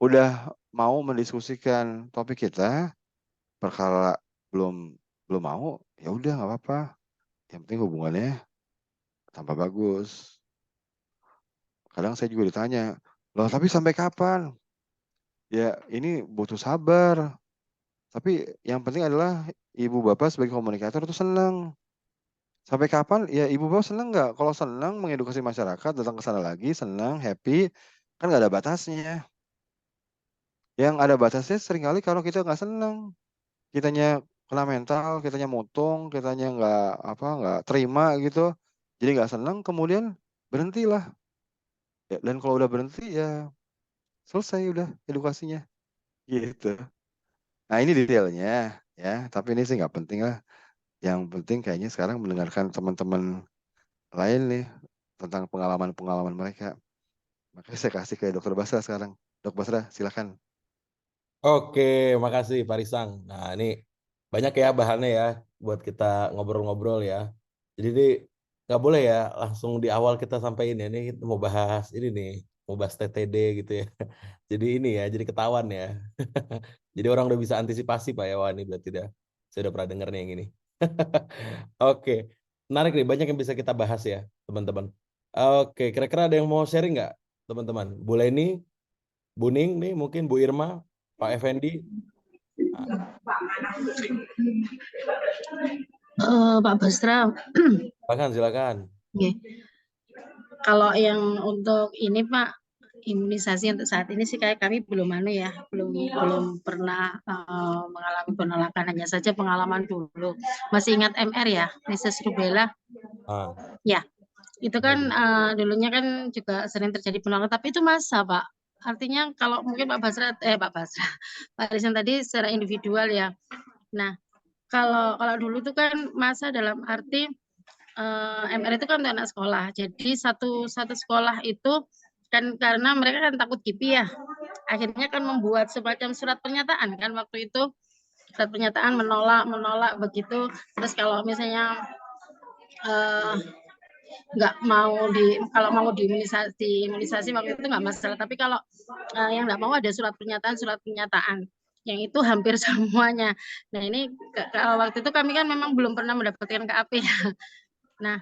udah mau mendiskusikan topik kita, perkara belum belum mau, ya udah nggak apa-apa. Yang penting hubungannya tambah bagus. Kadang saya juga ditanya, loh tapi sampai kapan? Ya ini butuh sabar. Tapi yang penting adalah ibu bapak sebagai komunikator itu senang. Sampai kapan? Ya ibu bapak senang nggak? Kalau senang mengedukasi masyarakat, datang ke sana lagi, senang, happy, kan nggak ada batasnya. Yang ada batasnya seringkali kalau kita nggak senang, kitanya kena mental, kitanya mutung, kitanya nggak terima gitu, jadi nggak senang, kemudian berhentilah. Ya, dan kalau udah berhenti ya selesai udah edukasinya gitu. Nah ini detailnya ya, tapi ini sih nggak penting lah. Yang penting kayaknya sekarang mendengarkan teman-teman lain nih tentang pengalaman-pengalaman mereka. Makanya saya kasih ke Dokter Basra sekarang. Dok Basra, silakan. Oke, makasih Pak Risang. Nah, ini banyak ya bahannya ya buat kita ngobrol-ngobrol ya. Jadi ini nggak boleh ya langsung di awal kita sampaikan ya. Ini kita mau bahas ini nih, mau bahas TTD gitu ya. Jadi ini ya, jadi ketahuan ya. Jadi orang udah bisa antisipasi Pak ya. Wah, ini berarti dah. Saya udah pernah denger nih yang ini. Oke, menarik nih. Banyak yang bisa kita bahas ya, teman-teman. Oke, kira-kira ada yang mau sharing nggak, teman-teman? Boleh ini, Bu Ning nih, mungkin Bu Irma, Pak Effendi. Nah, Pak Basra, silakan, silakan. Nggih. Kalau yang untuk ini Pak, imunisasi untuk saat ini sih kayak kami belum belum pernah mengalami penolakan, hanya saja pengalaman dulu. Masih ingat MR ya, measles rubella? Ah, Ya, itu ya, kan ya. dulunya kan juga sering terjadi penolakan, tapi itu masa Pak. Artinya kalau mungkin Pak Basra, Pak Rizwan tadi secara individual ya. Nah, kalau dulu itu kan masa dalam arti MR itu kan untuk anak sekolah. Jadi satu satu sekolah itu kan karena mereka kan takut KIPI ya. Akhirnya kan membuat semacam surat pernyataan kan waktu itu, surat pernyataan menolak begitu. Terus kalau misalnya eh, nggak mau kalau mau imunisasi waktu itu nggak masalah. Tapi kalau yang nggak mau ada surat pernyataan yang itu hampir semuanya. Nah ini kalau waktu itu kami kan memang belum pernah mendapatkan KAP ya. Nah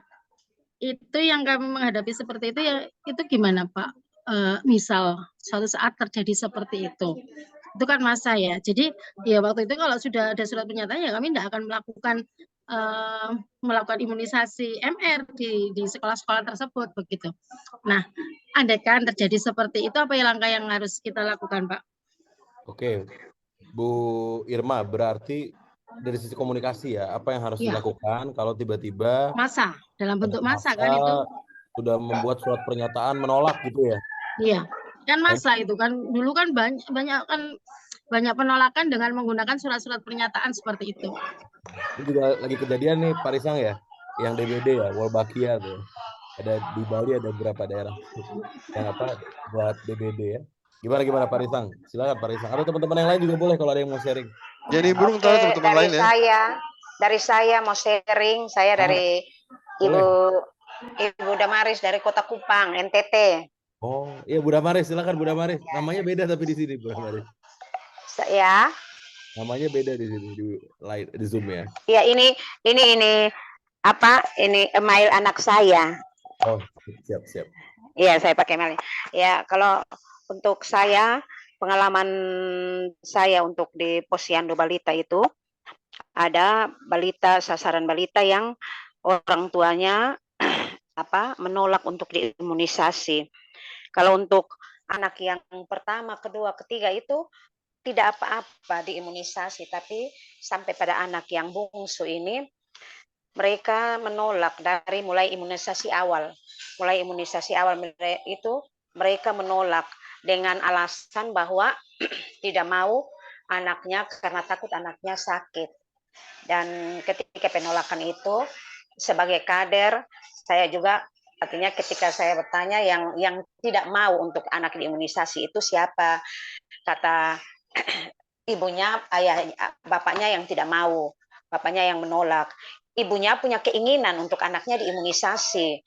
itu yang kami menghadapi seperti itu ya, itu gimana Pak? Misal suatu saat terjadi seperti itu kan masa ya. Jadi ya waktu itu kalau sudah ada surat pernyataan ya kami tidak akan melakukan imunisasi MR di sekolah-sekolah tersebut begitu. Nah, andaikan terjadi seperti itu apa ya langkah yang harus kita lakukan Pak? Oke, Bu Irma, berarti dari sisi komunikasi ya, apa yang harus Iya, dilakukan kalau tiba-tiba masa dalam ada bentuk masa masa kan itu. sudah membuat surat pernyataan menolak gitu ya? Iya, kan Nah, masa itu kan dulu kan banyak banyak kan banyak penolakan dengan menggunakan surat-surat pernyataan seperti itu. ini juga lagi kejadian nih Pak Risang ya, yang DBD ya, Wolbachia tuh. Ada di Bali ada beberapa daerah yang apa buat DBD ya. Gimana gimana Pak Risang? Silakan Pak Risang. Atau teman-teman yang lain juga boleh kalau ada yang mau sharing. Jadi burung tahu Oke, teman-teman lain ya. dari saya mau sharing, saya Ah, dari boleh. Ibu Damaris dari Kota Kupang, NTT. Oh, iya Bu Damaris, silakan Bu Damaris. Namanya beda tapi di sini Bu Damaris. Ya, Namanya beda di sini di live di Zoom ya. ya ini apa? Ini email anak saya. Oh, siap siap. Iya, saya pakai email. Ya, kalau untuk saya pengalaman saya untuk di Posyandu Balita itu ada sasaran balita yang orang tuanya menolak untuk diimunisasi. Kalau untuk anak yang pertama, kedua, ketiga itu tidak apa-apa diimunisasi, tapi sampai pada anak yang bungsu ini mereka menolak dari mulai imunisasi awal. Mulai imunisasi awal itu mereka menolak dengan alasan bahwa tidak mau anaknya karena takut anaknya sakit. Dan ketika penolakan itu sebagai kader, saya juga artinya ketika saya bertanya yang tidak mau untuk anak diimunisasi itu siapa? Kata ibunya, bapaknya yang tidak mau, bapaknya yang menolak. Ibunya punya keinginan untuk anaknya diimunisasi.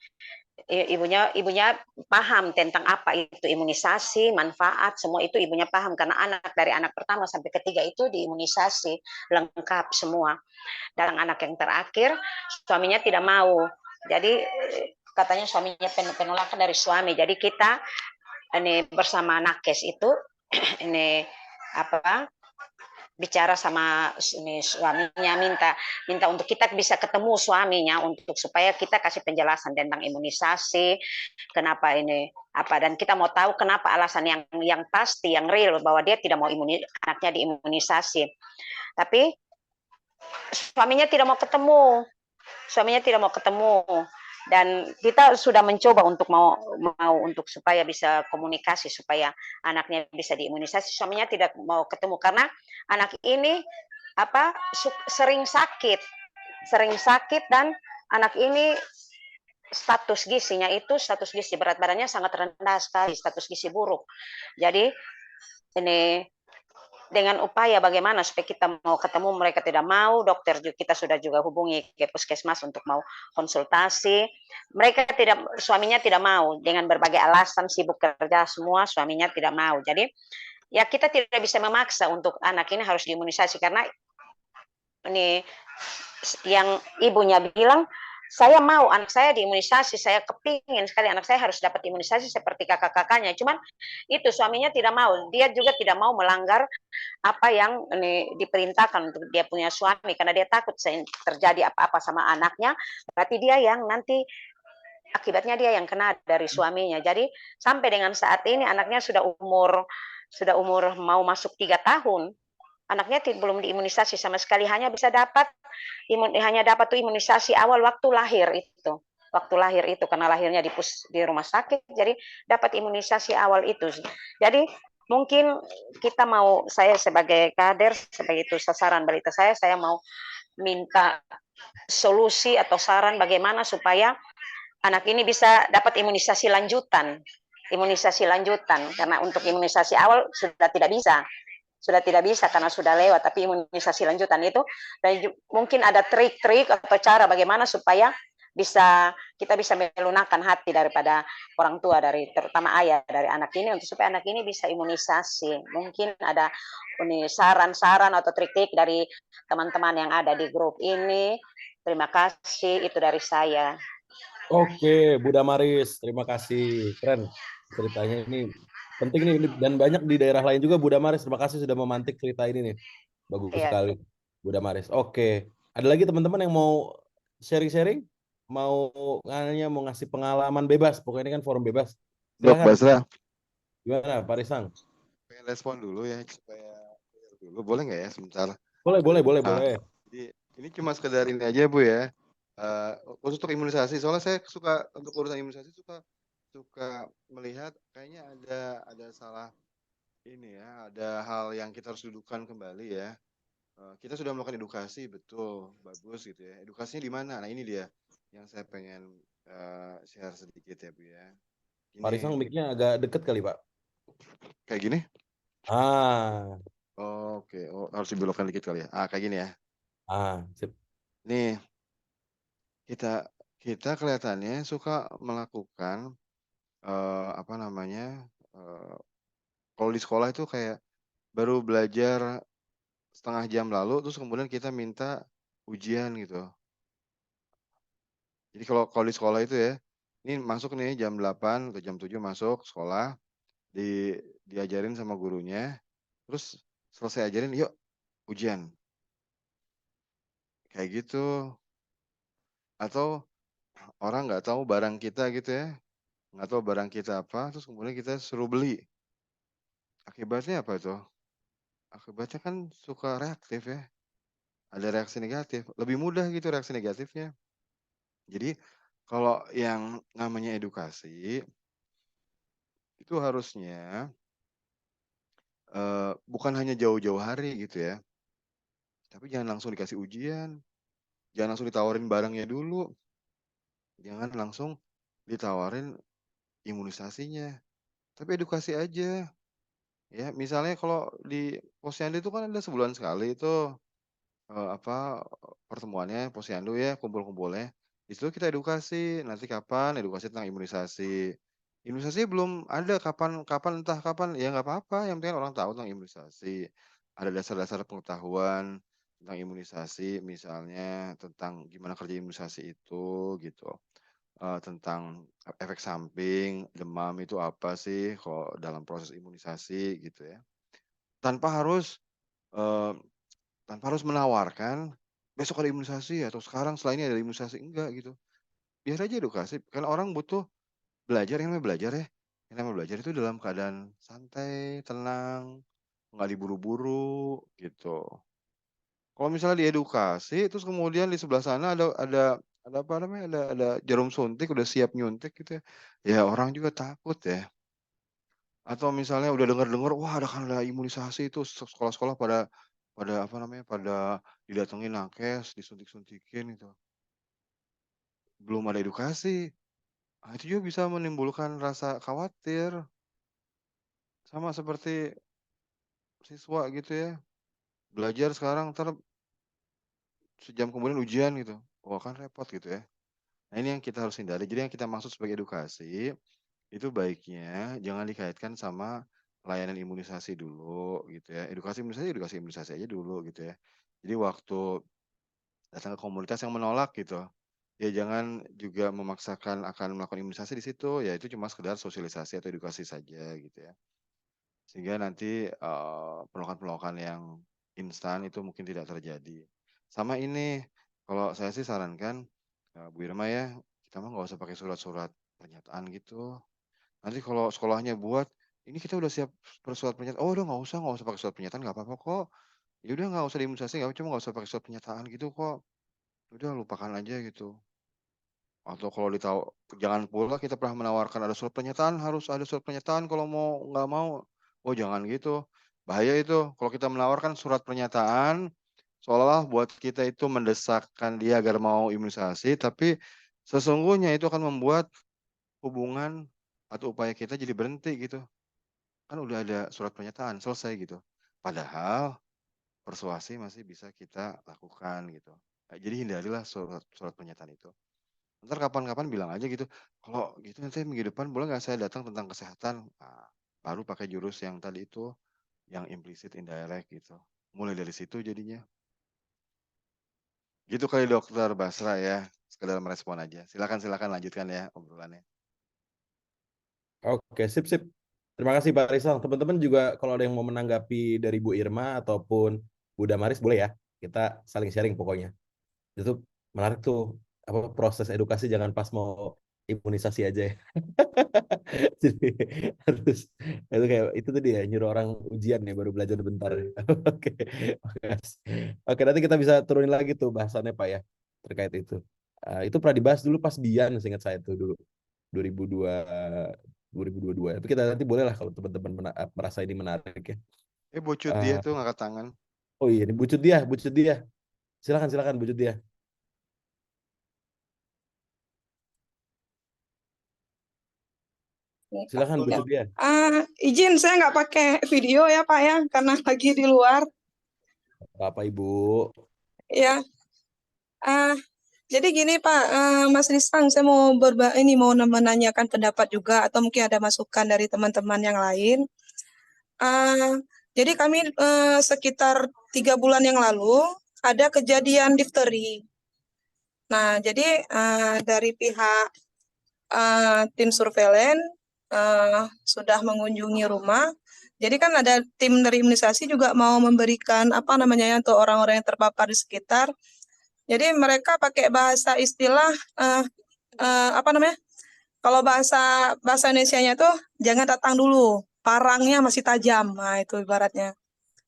Ibunya paham tentang apa itu imunisasi, manfaat, semua itu ibunya paham karena dari anak pertama sampai ketiga itu diimunisasi lengkap semua. Dan anak yang terakhir suaminya tidak mau. Jadi katanya suaminya penolakan dari suami. Jadi kita ini bersama nakes itu ini apa bicara sama ini suaminya, minta untuk kita bisa ketemu suaminya untuk supaya kita kasih penjelasan tentang imunisasi, kenapa ini apa, dan kita mau tahu kenapa alasan yang pasti, yang real bahwa dia tidak mau anaknya diimunisasi. Tapi suaminya tidak mau ketemu, dan kita sudah mencoba untuk mau untuk supaya bisa komunikasi supaya anaknya bisa diimunisasi. Suaminya tidak mau ketemu karena anak ini sering sakit dan anak ini status gizi berat badannya sangat rendah sekali, status gizi buruk. Jadi ini dengan upaya bagaimana supaya kita mau ketemu, mereka tidak mau, dokter kita sudah juga hubungi ke puskesmas untuk mau konsultasi, suaminya tidak mau, dengan berbagai alasan, sibuk kerja semua, suaminya tidak mau. Jadi ya kita tidak bisa memaksa untuk anak ini harus diimunisasi, karena ini yang ibunya bilang, saya mau anak saya diimunisasi, saya kepingin sekali anak saya harus dapat imunisasi seperti kakak-kakaknya. Cuman itu suaminya tidak mau, dia juga tidak mau melanggar apa yang ini diperintahkan untuk dia punya suami, karena dia takut terjadi apa-apa sama anaknya, berarti dia yang nanti akibatnya dia yang kena dari suaminya. Jadi sampai dengan saat ini anaknya sudah umur mau masuk 3 tahun. Anaknya belum diimunisasi sama sekali, hanya dapat tuh imunisasi awal waktu lahir itu karena lahirnya di rumah sakit, jadi dapat imunisasi awal itu. Jadi mungkin saya sebagai kader, sebagai itu sasaran balita saya mau minta solusi atau saran bagaimana supaya anak ini bisa dapat imunisasi lanjutan, karena untuk imunisasi awal sudah tidak bisa karena sudah lewat, tapi imunisasi lanjutan itu, dan mungkin ada trik-trik atau cara bagaimana supaya kita bisa melunakkan hati daripada orang tua, terutama ayah dari anak ini, untuk supaya anak ini bisa imunisasi. Mungkin ada saran-saran atau trik-trik dari teman-teman yang ada di grup ini. Terima kasih, itu dari saya. Oke, Bu Damaris, terima kasih. Keren ceritanya ini. Penting nih, dan banyak di daerah lain juga, Bu Damaris. Terima kasih sudah memantik cerita ini nih. Bagus sekali, Bu Damaris. Oke, ada lagi teman-teman yang mau sharing-sharing? Mau ngasih pengalaman bebas. Pokoknya ini kan forum bebas. Dok Silakan. Basra, Gimana, Pak Risang? pengen respon dulu ya supaya dulu, boleh nggak ya sebentar? Boleh. Jadi ini cuma sekedar ini aja Bu ya. Khusus untuk imunisasi, soalnya saya suka untuk urusan imunisasi suka melihat kayaknya ada salah ini ya, ada hal yang kita harus dudukkan kembali ya. Kita sudah melakukan edukasi, betul, bagus gitu ya. Edukasinya di mana? Nah ini dia yang saya pengen share sedikit ya Bu ya. Pak Risang mic-nya agak deket kali, Pak. Kayak gini? Oke, harus dibelokkan dikit kali ya. Kayak gini ya. Sip. Nih, kita kelihatannya suka melakukan kalau di sekolah itu kayak baru belajar setengah jam lalu, terus kemudian kita minta ujian gitu. Jadi kalau di sekolah itu ya, ini masuk nih jam 8 atau jam 7 masuk sekolah, diajarin sama gurunya, terus selesai ajarin, yuk ujian. Kayak gitu. Atau orang nggak tahu barang kita gitu ya, nggak tahu barang kita apa, terus kemudian kita suruh beli. Akibatnya apa tuh? Akibatnya kan suka reaktif ya. Ada reaksi negatif, lebih mudah gitu reaksi negatifnya. Jadi kalau yang namanya edukasi itu harusnya bukan hanya jauh-jauh hari gitu ya. Tapi jangan langsung dikasih ujian. Jangan langsung ditawarin barangnya dulu. Jangan langsung ditawarin imunisasinya. Tapi edukasi aja. Ya, misalnya kalau di posyandu itu kan ada sebulan sekali itu pertemuannya posyandu ya, kumpul-kumpulnya. Di situ kita edukasi, nanti kapan edukasi tentang imunisasi. Imunisasi belum ada kapan entah kapan, ya nggak apa-apa, yang penting orang tahu tentang imunisasi. Ada dasar-dasar pengetahuan tentang imunisasi, misalnya tentang gimana kerja imunisasi itu gitu. Tentang efek samping, demam itu apa sih kalau dalam proses imunisasi gitu ya. Tanpa harus eee, tanpa harus menawarkan, besok ada imunisasi atau sekarang setelah ini ada imunisasi, enggak gitu. Biar aja edukasi, kan orang butuh belajar, yang namanya belajar ya, yang namanya belajar itu dalam keadaan santai, tenang, nggak diburu-buru gitu. Kalau misalnya diedukasi, terus kemudian di sebelah sana ada apa namanya, ada jarum suntik udah siap nyuntik gitu ya, ya orang juga takut ya. Atau misalnya udah dengar-dengar, wah ada imunisasi itu sekolah-sekolah pada pada apa namanya, pada didatengin nakes, disuntik-suntikin gitu. Belum ada edukasi. Nah, itu juga bisa menimbulkan rasa khawatir. Sama seperti siswa gitu ya. Belajar sekarang entar sejam kemudian ujian gitu. Wah kan repot gitu ya. Nah ini yang kita harus hindari. Jadi yang kita maksud sebagai edukasi, itu baiknya jangan dikaitkan sama layanan imunisasi dulu gitu ya. Edukasi imunisasi aja dulu gitu ya. Jadi waktu datang ke komunitas yang menolak gitu, ya jangan juga memaksakan akan melakukan imunisasi di situ, ya itu cuma sekedar sosialisasi atau edukasi saja gitu ya. Sehingga nanti, penolakan-penolakan yang instan itu mungkin tidak terjadi. Sama ini, kalau saya sih sarankan, Bu Irma ya, kita mah nggak usah pakai surat-surat pernyataan gitu. Nanti kalau sekolahnya buat, "Ini kita udah siap surat pernyataan," "Oh udah nggak usah pakai surat pernyataan, nggak apa-apa kok. Ya udah nggak usah diimunisasi, cuma nggak usah pakai surat pernyataan gitu kok. Udah lupakan aja," gitu. Atau kalau jangan pula kita pernah menawarkan ada surat pernyataan, harus ada surat pernyataan kalau nggak mau. Oh jangan gitu, bahaya itu. Kalau kita menawarkan surat pernyataan, seolah-olah buat kita itu mendesakkan dia agar mau imunisasi, tapi sesungguhnya itu akan membuat hubungan atau upaya kita jadi berhenti gitu. Kan udah ada surat pernyataan, selesai gitu. Padahal persuasi masih bisa kita lakukan gitu. Jadi hindarilah surat surat pernyataan itu. Ntar kapan-kapan bilang aja gitu, "Kalau gitu nanti minggu depan boleh nggak saya datang tentang kesehatan?" Nah, baru pakai jurus yang tadi itu, yang implicit, indirect gitu. Mulai dari situ jadinya. Gitu kali Dokter Basra ya, sekedar merespon aja. Silakan silakan lanjutkan ya obrolannya. Oke, sip, sip. Terima kasih Pak Rizal. Teman-teman juga kalau ada yang mau menanggapi dari Bu Irma ataupun Bu Damaris boleh ya. Kita saling sharing pokoknya. Itu menarik tuh apa proses edukasi jangan pas mau imunisasi aja ya. Jadi harus itu kayak itu tadi ya nyuruh orang ujian ya baru belajar bentar. Oke. Makasih. Oke, nanti kita bisa turunin lagi tuh bahasannya Pak ya terkait itu. Itu pernah dibahas dulu pas Bian seingat saya tuh dulu 2002 2022. Tapi kita nanti boleh lah kalau teman-teman merasa ini menarik ya. Bocut dia Eh, tuh ngangkat tangan. oh iya, ini bucut dia, bucut dia. Silakan, silakan bucut dia. Silakan Ya. bucut dia. Izin saya nggak pakai video ya Pak ya, karena lagi di luar. Bapak Ibu. Ya, ah, jadi gini Pak, Mas Risang, saya mau mau menanyakan pendapat juga atau mungkin ada masukan dari teman-teman yang lain. Ah, jadi kami sekitar 3 bulan yang lalu ada kejadian difteri. Nah, jadi dari pihak tim surveilen sudah mengunjungi rumah. Jadi kan ada tim dari imunisasi juga mau memberikan apa namanya ya untuk orang-orang yang terpapar di sekitar. Jadi mereka pakai bahasa istilah apa namanya? Kalau bahasa bahasa Indonesianya tuh jangan datang dulu, parangnya masih tajam. Nah, itu ibaratnya.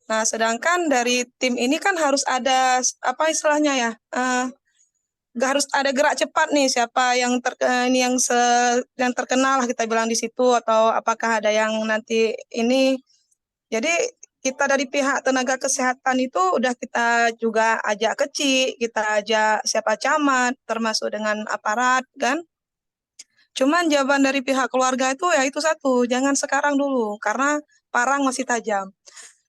Nah, sedangkan dari tim ini kan harus ada apa istilahnya ya? Harus ada gerak cepat nih siapa yang ini yang terkenal lah kita bilang di situ atau apakah ada yang nanti ini jadi kita dari pihak tenaga kesehatan itu udah kita juga ajak kecil, kita ajak siapa camat, termasuk dengan aparat kan. Cuman jawaban dari pihak keluarga itu ya itu satu, jangan sekarang dulu karena parang masih tajam.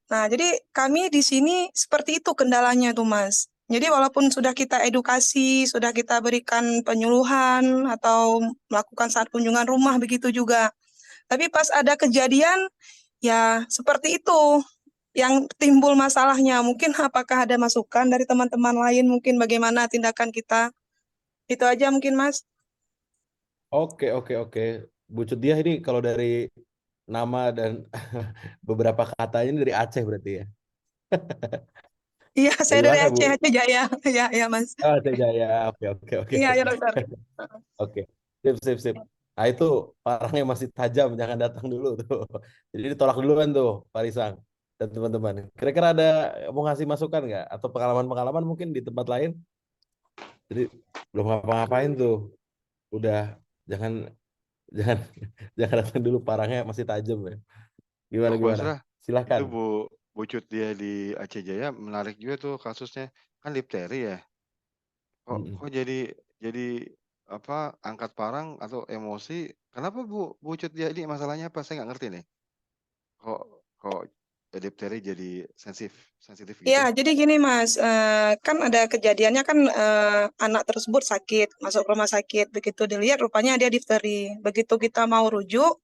Nah, jadi kami di sini seperti itu kendalanya tuh, Mas. Jadi walaupun sudah kita edukasi, sudah kita berikan penyuluhan atau melakukan saat kunjungan rumah begitu juga. Tapi pas ada kejadian, ya seperti itu yang timbul masalahnya. Mungkin apakah ada masukan dari teman-teman lain, mungkin bagaimana tindakan kita. Itu aja mungkin, Mas. Oke, oke, oke. Bu Cutia ini kalau dari nama dan beberapa katanya ini dari Aceh berarti ya. Iya, saya Dari dari mana, Bu? Aceh, Aceh Jaya. Ya, ya, Mas. Oh, Aceh Jaya. Oke, oke, oke, Iya, ya, oke. dokter. Oke. Sip, sip, sip. Nah, itu parangnya masih tajam, jangan datang dulu tuh. Jadi ditolak duluan tuh, Pak Risang dan teman-teman. Kira-kira ada mau ngasih masukan nggak? Atau pengalaman-pengalaman mungkin di tempat lain? Jadi belum ngapa-ngapain tuh. Udah, jangan jangan jangan datang dulu, parangnya masih tajam ya. Gimana Pak gimana? Basra, Silahkan. itu Bu Cut dia di Aceh Jaya menarik juga tuh kasusnya. Kan difteri ya. Kok Mm-mm. kok jadi apa angkat parang atau emosi? Kenapa Bu Cut dia ini masalahnya apa? Saya nggak ngerti nih. Kok kok difteri jadi sensitif gitu? Ya, jadi gini Mas, kan ada kejadiannya kan anak tersebut sakit, masuk rumah sakit. Begitu dilihat rupanya dia difteri. Begitu kita mau rujuk,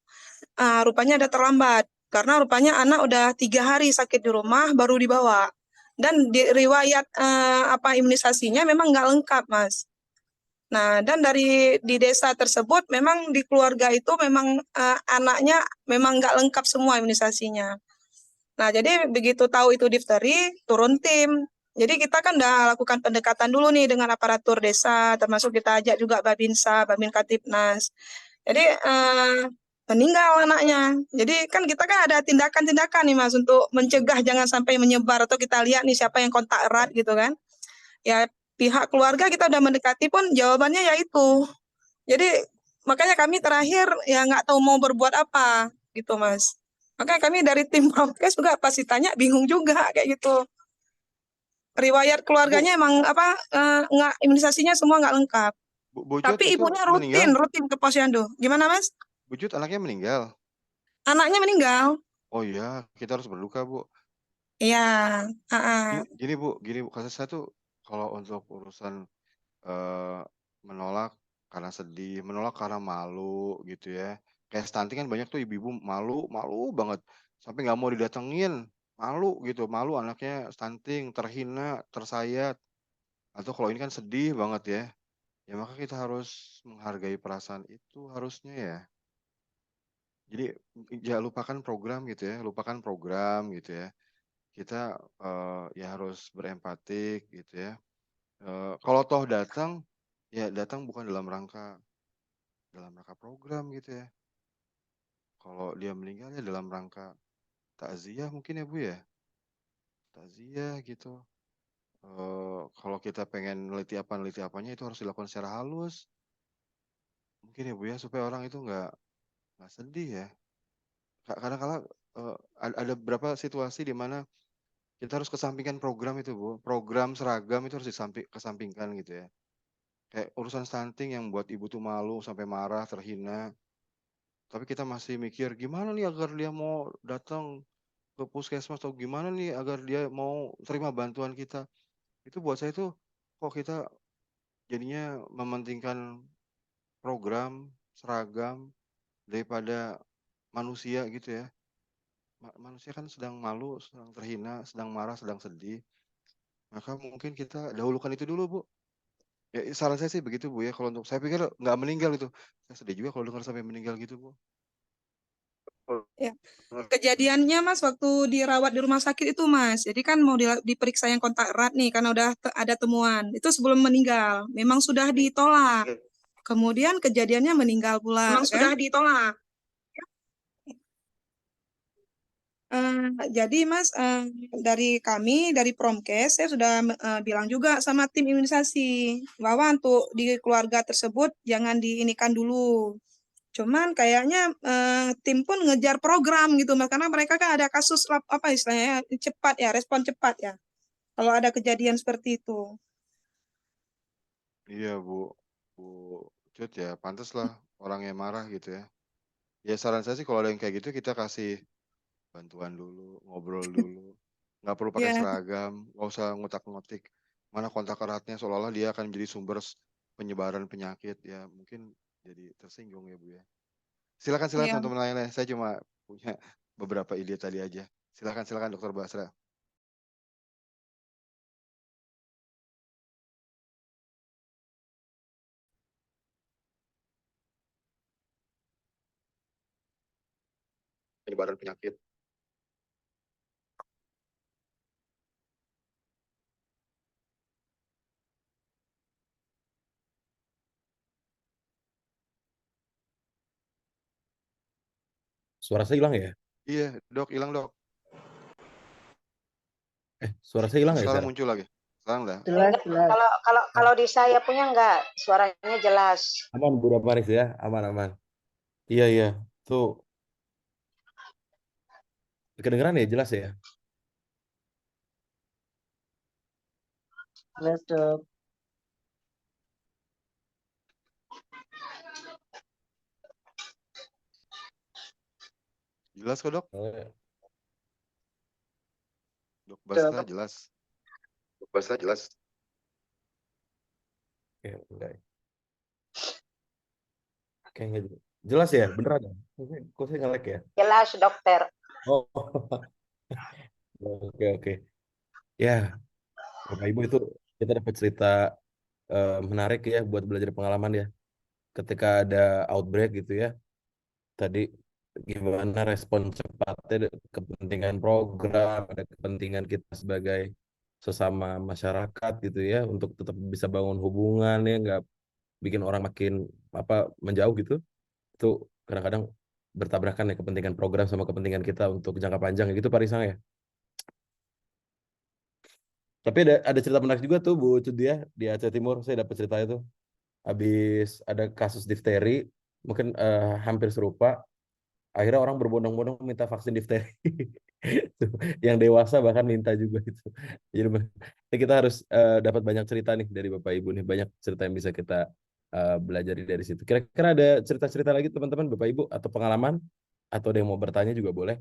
rupanya ada terlambat. Karena rupanya anak udah 3 hari sakit di rumah baru dibawa. Dan di riwayat imunisasinya memang nggak lengkap, Mas. Nah, dan di desa tersebut memang di keluarga itu memang anaknya memang nggak lengkap semua imunisasinya. Nah, jadi begitu tahu itu difteri, turun tim. Jadi kita kan udah lakukan pendekatan dulu nih dengan aparatur desa, termasuk kita ajak juga Babinsa, Babin Katipnas. Jadi meninggal anaknya. Jadi kan kita kan ada tindakan-tindakan nih Mas untuk mencegah jangan sampai menyebar atau kita lihat nih siapa yang kontak erat gitu kan. Ya pihak keluarga kita udah mendekati pun jawabannya ya itu. Jadi makanya kami terakhir ya nggak tahu mau berbuat apa gitu Mas. Makanya kami dari tim Promkes juga pasti tanya bingung juga kayak gitu. Riwayat Bu keluarganya emang nggak imunisasinya semua nggak lengkap. Bu Cut Tapi itu ibunya meninggal? rutin ke posyandu. Gimana Mas? Bu Cut anaknya meninggal. Anaknya meninggal. Oh iya, kita harus berduka, Bu. Iya. Heeh. Gini Bu, kasus saya tuh kalau untuk urusan eh, menolak karena sedih, menolak karena malu gitu ya. Kayak stunting kan banyak tuh ibu-ibu malu, malu banget sampai nggak mau didatengin, malu gitu, malu anaknya stunting, terhina, tersayat. Atau kalau ini kan sedih banget ya. Ya maka kita harus menghargai perasaan itu harusnya ya. Jadi ya lupakan program gitu ya, lupakan program gitu ya. Kita ya harus berempatik gitu ya. Kalau toh datang, ya datang bukan dalam rangka program gitu ya. Kalau dia meninggal ya dalam rangka takziah mungkin ya Bu ya, takziah gitu. Kalau kita pengen neliti apanya itu harus dilakukan secara halus. Mungkin ya Bu ya supaya orang itu nggak sedih ya. Kadang-kala ada beberapa situasi di mana kita harus kesampingkan program itu Bu. Program seragam itu harus kesampingkan gitu ya. Kayak urusan stunting yang buat ibu tuh malu sampai marah, terhina. Tapi kita masih mikir gimana nih agar dia mau datang ke puskesmas atau gimana nih agar dia mau terima bantuan kita. Itu buat saya tuh kok kita jadinya mementingkan program, seragam daripada manusia gitu ya. Manusia kan sedang malu, sedang terhina, sedang marah, sedang sedih. Maka mungkin kita dahulukan itu dulu, Bu. Ya saran saya sih begitu, Bu ya. Kalau untuk saya pikir nggak meninggal itu. Saya sedih juga kalau dengar sampai meninggal gitu, Bu. Ya. Kejadiannya Mas waktu dirawat di rumah sakit itu Mas. Jadi kan mau diperiksa yang kontak erat nih karena udah ada temuan. Itu sebelum meninggal. Memang sudah ditolak. Kemudian kejadiannya meninggal pula. Memang kan? Sudah ditolak. Jadi Mas, dari kami, dari Promkes, saya sudah bilang juga sama tim imunisasi bahwa untuk di keluarga tersebut jangan diinikan dulu. Cuman kayaknya tim pun ngejar program gitu Mas, karena mereka kan ada kasus apa istilahnya cepat ya, respon cepat ya. Kalau ada kejadian seperti itu. Iya Bu Cut ya, pantas lah orang yang marah gitu ya. Ya saran saya sih kalau ada yang kayak gitu kita kasih bantuan dulu, ngobrol dulu. Nggak perlu pakai Ya, seragam, nggak usah ngutak-ngutik. Mana kontak eratnya seolah-olah dia akan menjadi sumber penyebaran penyakit ya, mungkin jadi tersinggung ya Bu ya. Silakan ya. teman-teman lain-lain. Saya cuma punya beberapa ide tadi aja. Silakan Dokter Basra. Penyebaran penyakit. Suara saya hilang ya? Iya, Dok, hilang Dok. Suara saya hilang ya, Sekarang Sarah? muncul lagi. Sekarang dah. Enggak, kalau di saya punya enggak suaranya jelas. Aman, Bu Paris ya? Aman. Iya, iya. Tuh, kedengeran ya, jelas ya? Jelas Dok. Jelas kok, Dok? Oh, Dok Basra jelas. Dok Basra jelas. oke, enggak. Oke, enggak jelas. Jelas ya? Beneran ya? Kok saya nge-lag ya? Jelas dokter. Oh, oke. Ya, Bapak Ibu itu kita dapat cerita menarik ya buat belajar pengalaman ya. Ketika ada outbreak gitu ya, tadi gimana respon cepatnya, ada kepentingan program, ada kepentingan kita sebagai sesama masyarakat gitu ya, untuk tetap bisa bangun hubungan ya, nggak bikin orang makin apa menjauh gitu. Itu kadang-kadang bertabrakan ya kepentingan program sama kepentingan kita untuk jangka panjang ya gitu Pak Risang ya. Tapi ada cerita menarik juga tuh Bu Cudia di Aceh Timur, saya dapat cerita itu. Habis ada kasus difteri, mungkin hampir serupa. Akhirnya orang berbondong-bondong minta vaksin difteri. Tuh, yang dewasa bahkan minta juga itu. Jadi kita harus dapat banyak cerita nih dari Bapak Ibu nih, banyak cerita yang bisa kita belajar dari situ. Kira-kira ada cerita-cerita lagi teman-teman Bapak Ibu atau pengalaman atau ada yang mau bertanya juga boleh.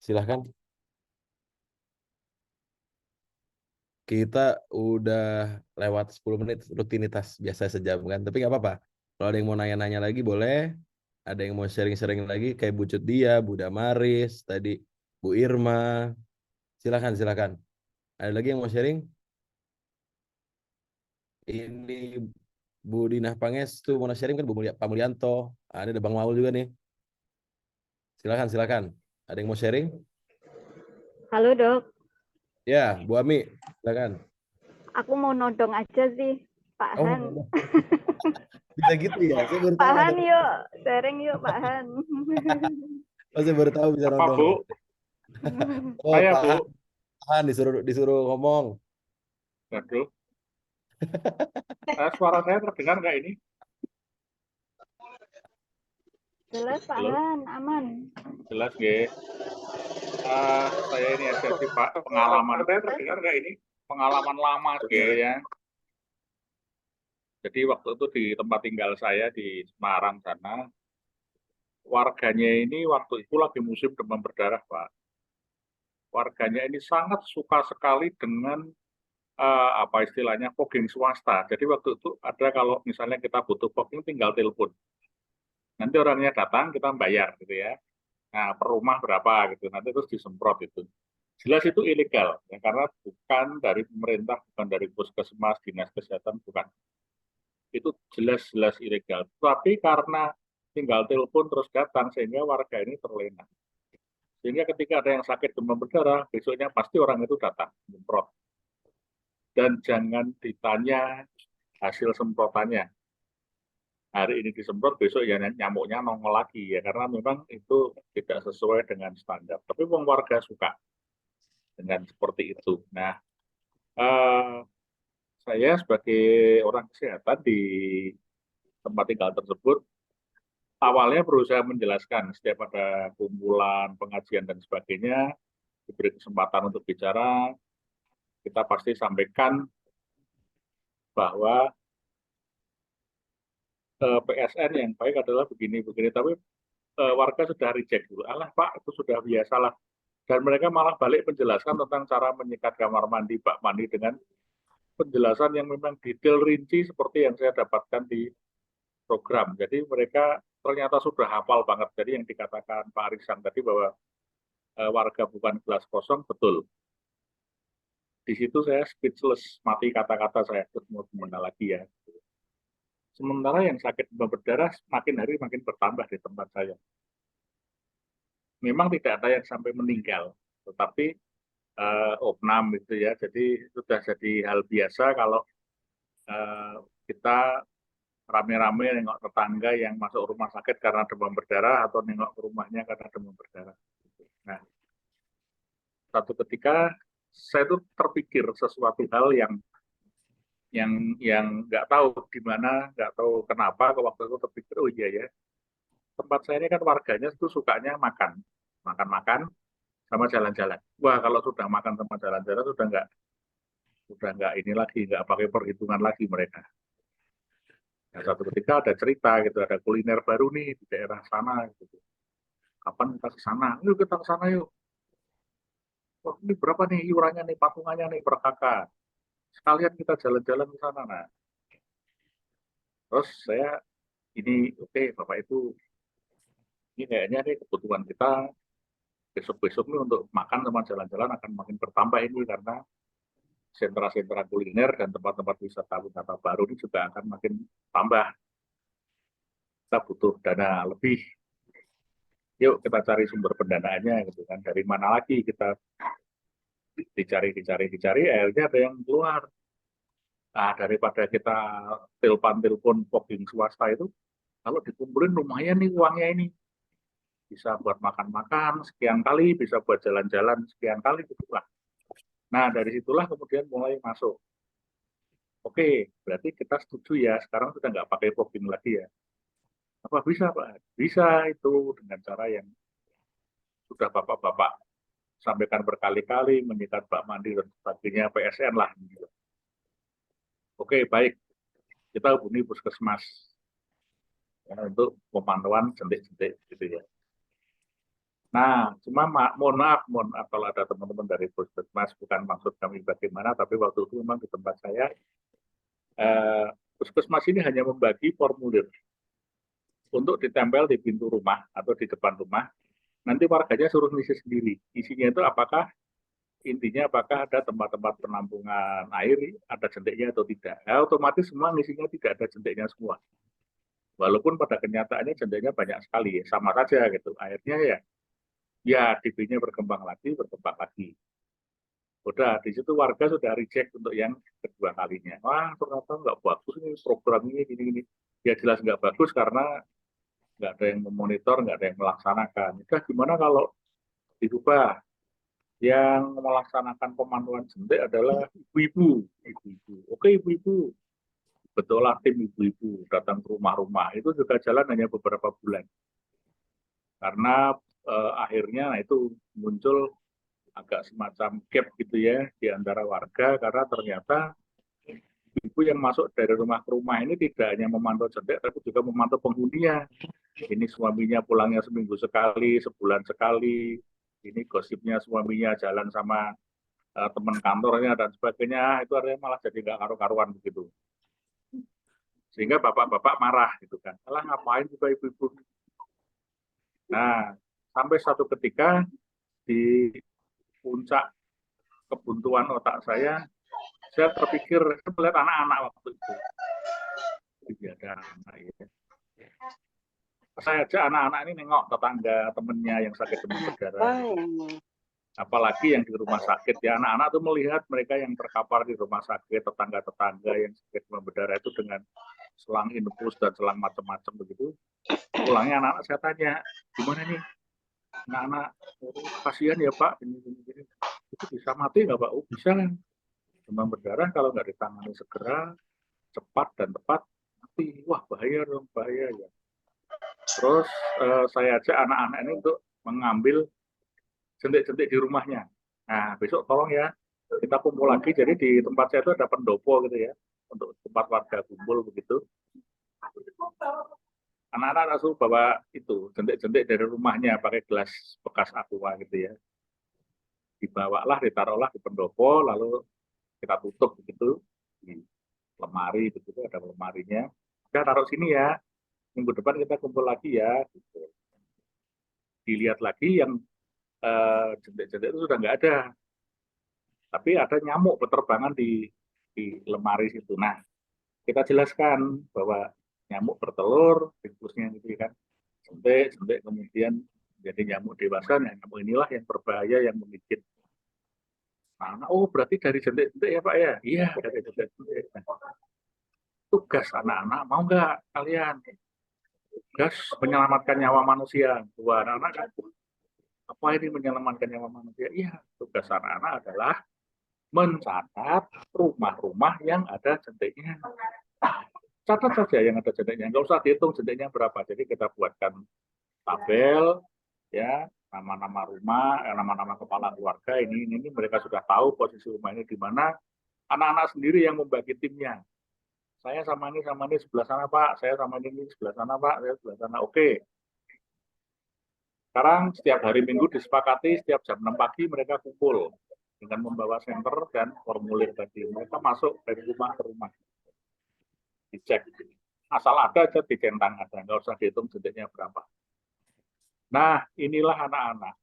Silahkan. Kita udah lewat 10 menit rutinitas biasa sejam kan, tapi nggak apa-apa. Kalau ada yang mau nanya-nanya lagi boleh. Ada yang mau sharing-sharing lagi kayak Bu Cut Dia, Bu Damaris, tadi Bu Irma. Silakan. Ada lagi yang mau sharing? Ini Bu Dinah Pangestu mau sharing kan, Pak Mulyanto. Ada Bang Maul juga nih. Silakan. Ada yang mau sharing? Halo Dok, Ya, Bu Ami, silakan. aku mau nodong aja sih, Pak Oh, Han. bisa gitu ya? Saya baru Pak tahu Han ada. yuk, sharing yuk Pak Han. Oh, saya baru tahu bisa Apa nonton. Bu? Oh, Saya Pak Bu. Han disuruh ngomong. Waduh. Suara saya terdengar nggak ini? Jelas Pak Halo? Han, aman. Jelas nggih. Saya ini aja sih Pak, pengalaman saya terdengar nggak ini? Pengalaman lama nggih ya. Jadi waktu itu di tempat tinggal saya di Semarang sana, warganya ini waktu itu lagi musim demam berdarah Pak. Warganya ini sangat suka sekali dengan apa istilahnya fogging swasta. Jadi waktu itu ada kalau misalnya kita butuh fogging tinggal telepon. Nanti orangnya datang kita bayar gitu ya. Nah, per rumah berapa gitu. Nanti terus disemprot itu. Jelas itu ilegal ya, karena bukan dari pemerintah, bukan dari puskesmas, dinas kesehatan, bukan. Itu jelas-jelas ilegal. Tapi karena tinggal telepon terus datang sehingga warga ini terlena. Sehingga ketika ada yang sakit demam berdarah, besoknya pasti orang itu datang semprot. Dan jangan ditanya hasil semprotannya. Hari ini disemprot, besok ya nyamuknya nongol lagi ya, karena memang itu tidak sesuai dengan standar. Tapi warga suka dengan seperti itu. Nah, saya sebagai orang kesehatan di tempat tinggal tersebut awalnya berusaha menjelaskan setiap ada kumpulan, pengajian dan sebagainya, diberi kesempatan untuk bicara, kita pasti sampaikan bahwa PSN yang baik adalah begini-begini, tapi warga sudah reject dulu. Alah Pak, itu sudah biasalah. Dan mereka malah balik menjelaskan tentang cara menyikat kamar mandi, bak mandi dengan penjelasan yang memang detail rinci seperti yang saya dapatkan di program. Jadi mereka ternyata sudah hafal banget. Jadi yang dikatakan Pak Arisan tadi bahwa warga bukan gelas kosong, betul. Di situ saya speechless, mati kata-kata saya, terus mau gimana lagi ya. Sementara yang sakit demam berdarah makin hari makin bertambah di tempat saya. Memang tidak ada yang sampai meninggal, tetapi opnam gitu ya. Jadi sudah jadi hal biasa kalau kita rame-rame nengok tetangga yang masuk rumah sakit karena demam berdarah atau nengok ke rumahnya karena demam berdarah. Nah, satu ketika saya tuh terpikir sesuatu hal yang nggak tahu gimana, nggak tahu kenapa waktu itu terpikir, oh iya ya, tempat saya ini kan warganya itu sukanya makan sama jalan-jalan. Wah, kalau sudah makan sama jalan-jalan sudah nggak ini lagi, nggak pakai perhitungan lagi mereka. Nah, satu ketika ada cerita gitu, ada kuliner baru nih di daerah sana gitu. Kapan kita ke sana? Yuk kita ke sana yuk. Wah, ini berapa nih iurannya nih, patungannya nih per kakak. Sekalian kita jalan-jalan ke sana. Nah, terus saya ini oke, Bapak Ibu, ini kayaknya nih kebutuhan kita besok-besok nih untuk makan sama jalan-jalan akan makin bertambah ini karena sentra-sentra kuliner dan tempat-tempat wisata baru ini juga akan makin tambah. Kita butuh dana lebih. Yuk kita cari sumber pendanaannya gitu kan. Dari mana lagi kita dicari, akhirnya ada yang keluar. Nah, daripada kita telepon booking swasta itu, kalau dikumpulin lumayan nih uangnya ini. Bisa buat makan-makan sekian kali, bisa buat jalan-jalan sekian kali, gitu lah. Nah, dari situlah kemudian mulai masuk. Oke, berarti kita setuju ya, sekarang sudah nggak pakai booking lagi ya. Apa bisa, Pak? Bisa itu dengan cara yang sudah Bapak-Bapak sampaikan berkali-kali, menyikat bak mandi dan sebagainya, PSN lah. Gitu. Oke, baik. Kita hubungi puskesmas ya, untuk pemantauan jentik-jentik gitu ya. Nah, cuma mohon maaf kalau ada teman-teman dari puskesmas, bukan maksud kami bagaimana, tapi waktu itu memang di tempat saya, puskesmas ini hanya membagi formulir untuk ditempel di pintu rumah atau di depan rumah. Nanti warganya suruh ngisi sendiri. Isinya itu intinya apakah ada tempat-tempat penampungan air, ada jentiknya atau tidak. Nah, otomatis semua ngisinya tidak ada jentiknya semua. Walaupun pada kenyataannya jentiknya banyak sekali, sama saja gitu. Akhirnya ya DB-nya berkembang lagi. Udah, di situ warga sudah reject untuk yang kedua kalinya. Wah, ternyata nggak bagus nih program ini, gini. Ya jelas nggak bagus karena nggak ada yang memonitor, nggak ada yang melaksanakan. Udah, gimana kalau diubah? Yang melaksanakan pemantauan jentik adalah ibu-ibu. Oke, ibu-ibu. Betul lah tim ibu-ibu datang ke rumah-rumah. Itu juga jalan hanya beberapa bulan. Karena akhirnya itu muncul agak semacam gap gitu ya di antara warga karena ternyata ibu yang masuk dari rumah ke rumah ini tidak hanya memantau jentik tapi juga memantau penghuninya. Ini suaminya pulangnya seminggu sekali, sebulan sekali. Ini gosipnya suaminya jalan sama teman kantornya dan sebagainya. Itu artinya malah jadi nggak karu-karuan begitu. Sehingga bapak-bapak marah gitu kan. Alah ngapain juga ibu-ibu. Nah, sampai satu ketika di puncak kebuntuan otak saya terpikir melihat anak-anak waktu itu. Jadi ada anak ya. Saya ajak anak-anak ini nengok tetangga temennya yang sakit demam berdarah. Apalagi yang di rumah sakit ya, anak-anak tuh melihat mereka yang terkapar di rumah sakit, tetangga-tetangga yang sakit demam berdarah itu dengan selang infus dan selang macam-macam begitu. Pulangnya anak-anak saya tanya, gimana nih? Anak-anak, kasihan ya Pak, ini. Itu bisa mati nggak Pak? Oh bisa kan. Demam berdarah kalau nggak ditangani segera, cepat dan tepat, mati. Wah bahaya dong, bahaya ya. Terus saya ajak anak-anak ini untuk mengambil jentik-jentik di rumahnya. Nah, besok tolong ya, kita kumpul lagi. Jadi di tempat saya itu ada pendopo gitu ya, untuk tempat warga kumpul begitu. Anak-anak langsung bawa itu, jentik-jentik dari rumahnya pakai gelas bekas aqua gitu ya. Dibawalah, ditaruhlah di pendopo, lalu kita tutup begitu di lemari begitu, ada lemarinya. Kita taruh sini ya, minggu depan kita kumpul lagi ya. Gitu. Dilihat lagi yang jentik-jentik itu sudah nggak ada, tapi ada nyamuk berterbangan di lemari situ. Nah, kita jelaskan bahwa nyamuk bertelur, siklusnya gitu kan, jentik kemudian jadi nyamuk dewasa. Nah, nyamuk inilah yang berbahaya, yang menggigit. Nah, oh berarti dari jentik-jentik ya Pak ya? Iya, dari jentik-jentik. Nah, tugas anak-anak, mau nggak kalian? Tugas menyelamatkan nyawa manusia. Dua anak-anak kan, apa ini menyelamatkan nyawa manusia? Iya, tugas anak-anak adalah mencatat rumah-rumah yang ada jentiknya. Catat saja yang ada jentiknya, nggak usah dihitung jentiknya berapa. Jadi kita buatkan tabel, ya, nama-nama rumah, nama-nama kepala keluarga ini mereka sudah tahu posisi rumah ini di mana. Anak-anak sendiri yang membagi timnya. Saya sama ini sebelah sana Pak, saya sama ini sebelah sana Pak, saya sebelah sana. Oke. Sekarang setiap hari Minggu disepakati setiap jam 6 pagi mereka kumpul dengan membawa senter dan formulir tadi. Mereka masuk dari rumah ke rumah. Dicek. Asal ada aja dicentang ada, nggak usah dihitung jentiknya berapa. Nah, inilah anak-anak.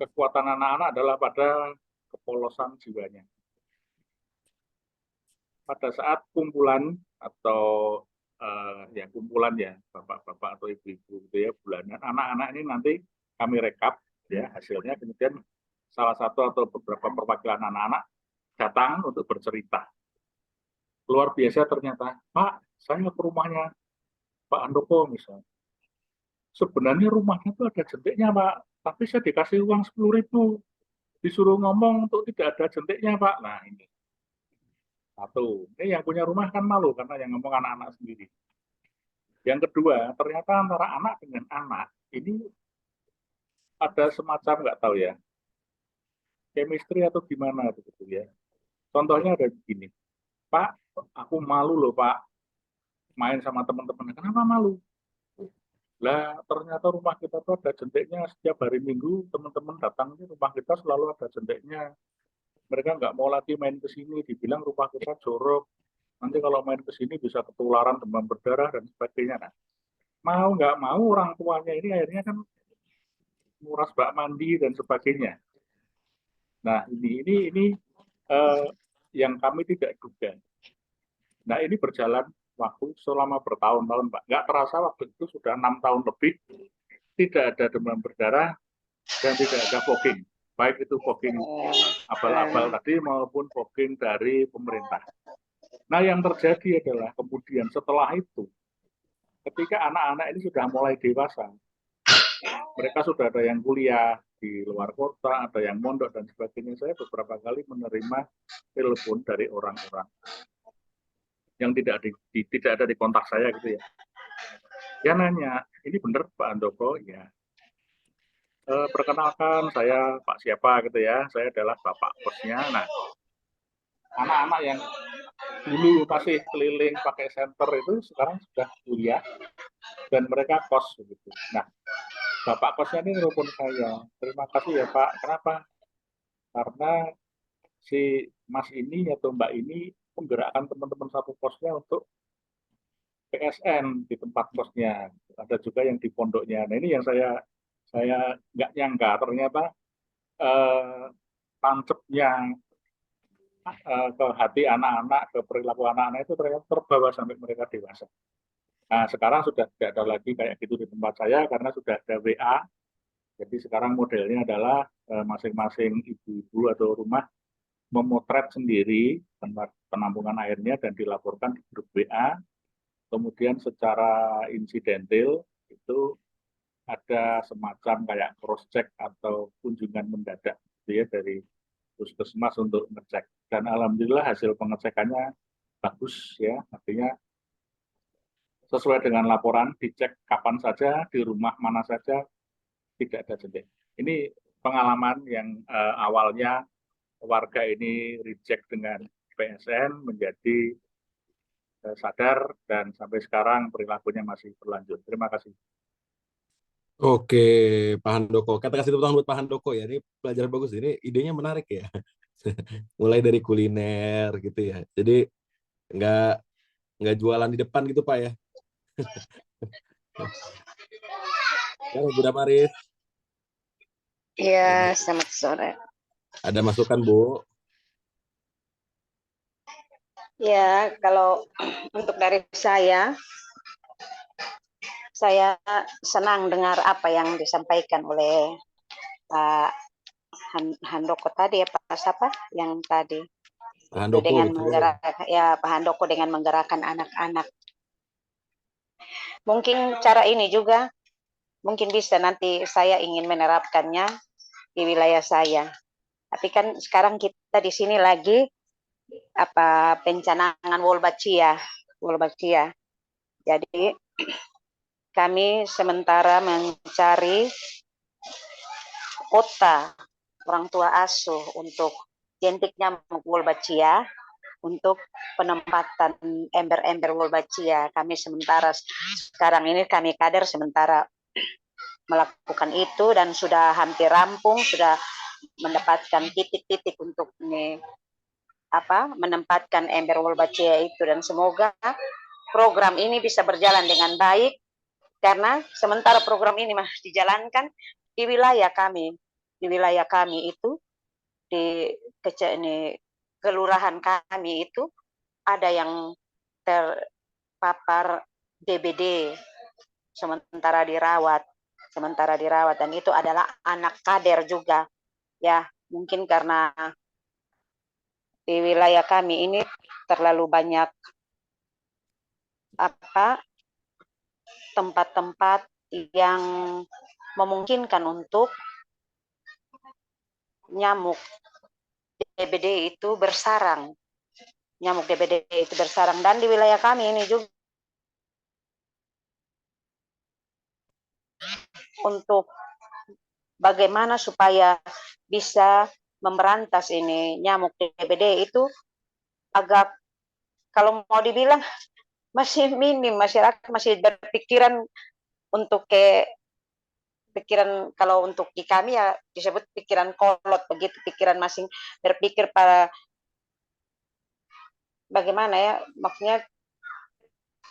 Kekuatan anak-anak adalah pada kepolosan jiwanya. Pada saat kumpulan atau ya kumpulan ya bapak-bapak atau ibu-ibu gitu ya bulanan, anak-anak ini nanti kami rekap ya hasilnya, kemudian salah satu atau beberapa perwakilan anak-anak datang untuk bercerita. Luar biasa ternyata, Pak, saya ke rumahnya Pak Andoko misalnya. Sebenarnya rumahnya itu ada jentiknya Pak, tapi saya dikasih uang 10.000, disuruh ngomong untuk tidak ada jentiknya Pak. Nah ini satu, ini yang punya rumah kan malu karena yang ngomong anak-anak sendiri. Yang kedua, ternyata antara anak dengan anak ini ada semacam nggak tahu ya, chemistry atau gimana begitu ya. Contohnya ada begini, Pak, aku malu loh Pak main sama teman-teman. Kenapa malu? Lah ternyata rumah kita tuh ada jentiknya, setiap hari Minggu teman-teman datang ke rumah kita selalu ada jentiknya. Mereka nggak mau lagi main ke sini, dibilang rumah kita jorok. Nanti kalau main ke sini bisa ketularan demam berdarah dan sebagainya. Nah, mau nggak mau orang tuanya ini akhirnya kan nguras bak mandi dan sebagainya. Nah, ini yang kami tidak duga. Nah, ini berjalan waktu selama bertahun-tahun, Pak. Nggak terasa waktu itu sudah 6 tahun lebih, tidak ada demam berdarah dan tidak ada fogging. Baik itu fogging abal-abal tadi maupun fogging dari pemerintah. Nah, yang terjadi adalah kemudian setelah itu, ketika anak-anak ini sudah mulai dewasa, mereka sudah ada yang kuliah di luar kota, ada yang mondok dan sebagainya. Saya beberapa kali menerima telepon dari orang-orang yang tidak ada di kontak saya gitu ya. Dia nanya, ini benar Pak Andoko? Ya. Perkenalkan saya Pak siapa gitu ya, saya adalah bapak kosnya. Nah, anak-anak yang dulu masih keliling pakai senter itu sekarang sudah kuliah dan mereka kos begitu. Nah, bapak kosnya ini nelpon saya, terima kasih ya Pak. Kenapa? Karena si Mas ini atau Mbak ini menggerakkan teman-teman satu kosnya untuk PSN di tempat kosnya. Ada juga yang di pondoknya. Nah, ini yang saya nggak nyangka ternyata tancepnya ke hati anak-anak, ke perilaku anak-anak itu ternyata terbawa sampai mereka dewasa. Nah, sekarang sudah tidak ada lagi kayak gitu di tempat saya karena sudah ada WA. Jadi sekarang modelnya adalah masing-masing ibu-ibu atau rumah memotret sendiri tempat penampungan airnya dan dilaporkan di grup WA. Kemudian secara insidental itu ada semacam kayak cross check atau kunjungan mendadak gitu ya dari puskesmas untuk ngecek. Dan alhamdulillah hasil pengecekannya bagus ya, artinya sesuai dengan laporan, dicek kapan saja, di rumah mana saja, tidak ada jentik. Ini pengalaman yang awalnya warga ini reject dengan PSN menjadi sadar dan sampai sekarang perilakunya masih berlanjut. Terima kasih. Oke, Pak Handoko. Kata kasih tepuk tangan buat Pak Handoko ya. Ini pelajaran bagus. Ini idenya menarik ya. Mulai dari kuliner gitu ya. Jadi nggak nggak jualan di depan gitu Pak ya. Ya, Bu Damaris. Iya, selamat sore. Ada masukan Bu? Ya, kalau untuk dari saya senang dengar apa yang disampaikan oleh Pak Handoko tadi ya, Pak siapa yang tadi Pak Handoko dengan betul. menggerakkan ya Pak Handoko dengan menggerakkan anak-anak. Mungkin cara ini juga mungkin bisa nanti saya ingin menerapkannya di wilayah saya. Tapi kan sekarang kita di sini lagi pencanangan Wolbachia. Jadi kami sementara mencari kota orang tua asuh untuk jentik nyamuk Wolbachia, untuk penempatan ember-ember Wolbachia. Kami sementara sekarang ini kami kader sementara melakukan itu dan sudah hampir rampung, sudah mendapatkan titik-titik untuk menempatkan ember Wolbachia itu, dan semoga program ini bisa berjalan dengan baik karena sementara program ini masih dijalankan di wilayah kami itu di kelurahan kami itu ada yang terpapar DBD sementara dirawat dan itu adalah anak kader juga ya. Mungkin karena di wilayah kami ini terlalu banyak tempat-tempat yang memungkinkan untuk nyamuk DBD itu bersarang. Dan di wilayah kami ini juga untuk bagaimana supaya bisa memberantas ini nyamuk DBD itu agak, kalau mau dibilang masih minim, masyarakat masih berpikiran untuk pikiran, kalau untuk di kami ya disebut pikiran kolot begitu, pikiran masing berpikir pada bagaimana ya, maksudnya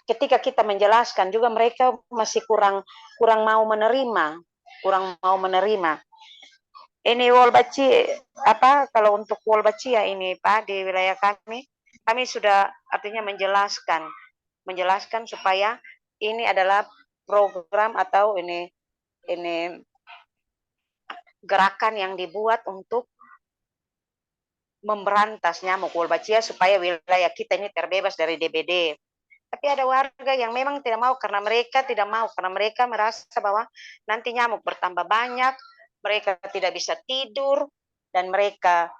ketika kita menjelaskan juga mereka masih kurang mau menerima. Ini Wolbachia kalau untuk Wolbachia ini Pak di wilayah kami sudah artinya menjelaskan supaya ini adalah program atau ini gerakan yang dibuat untuk memberantas nyamuk Wolbachia supaya wilayah kita ini terbebas dari DBD. Tapi ada warga yang memang tidak mau karena mereka merasa bahwa nanti nyamuk bertambah banyak, mereka tidak bisa tidur, dan mereka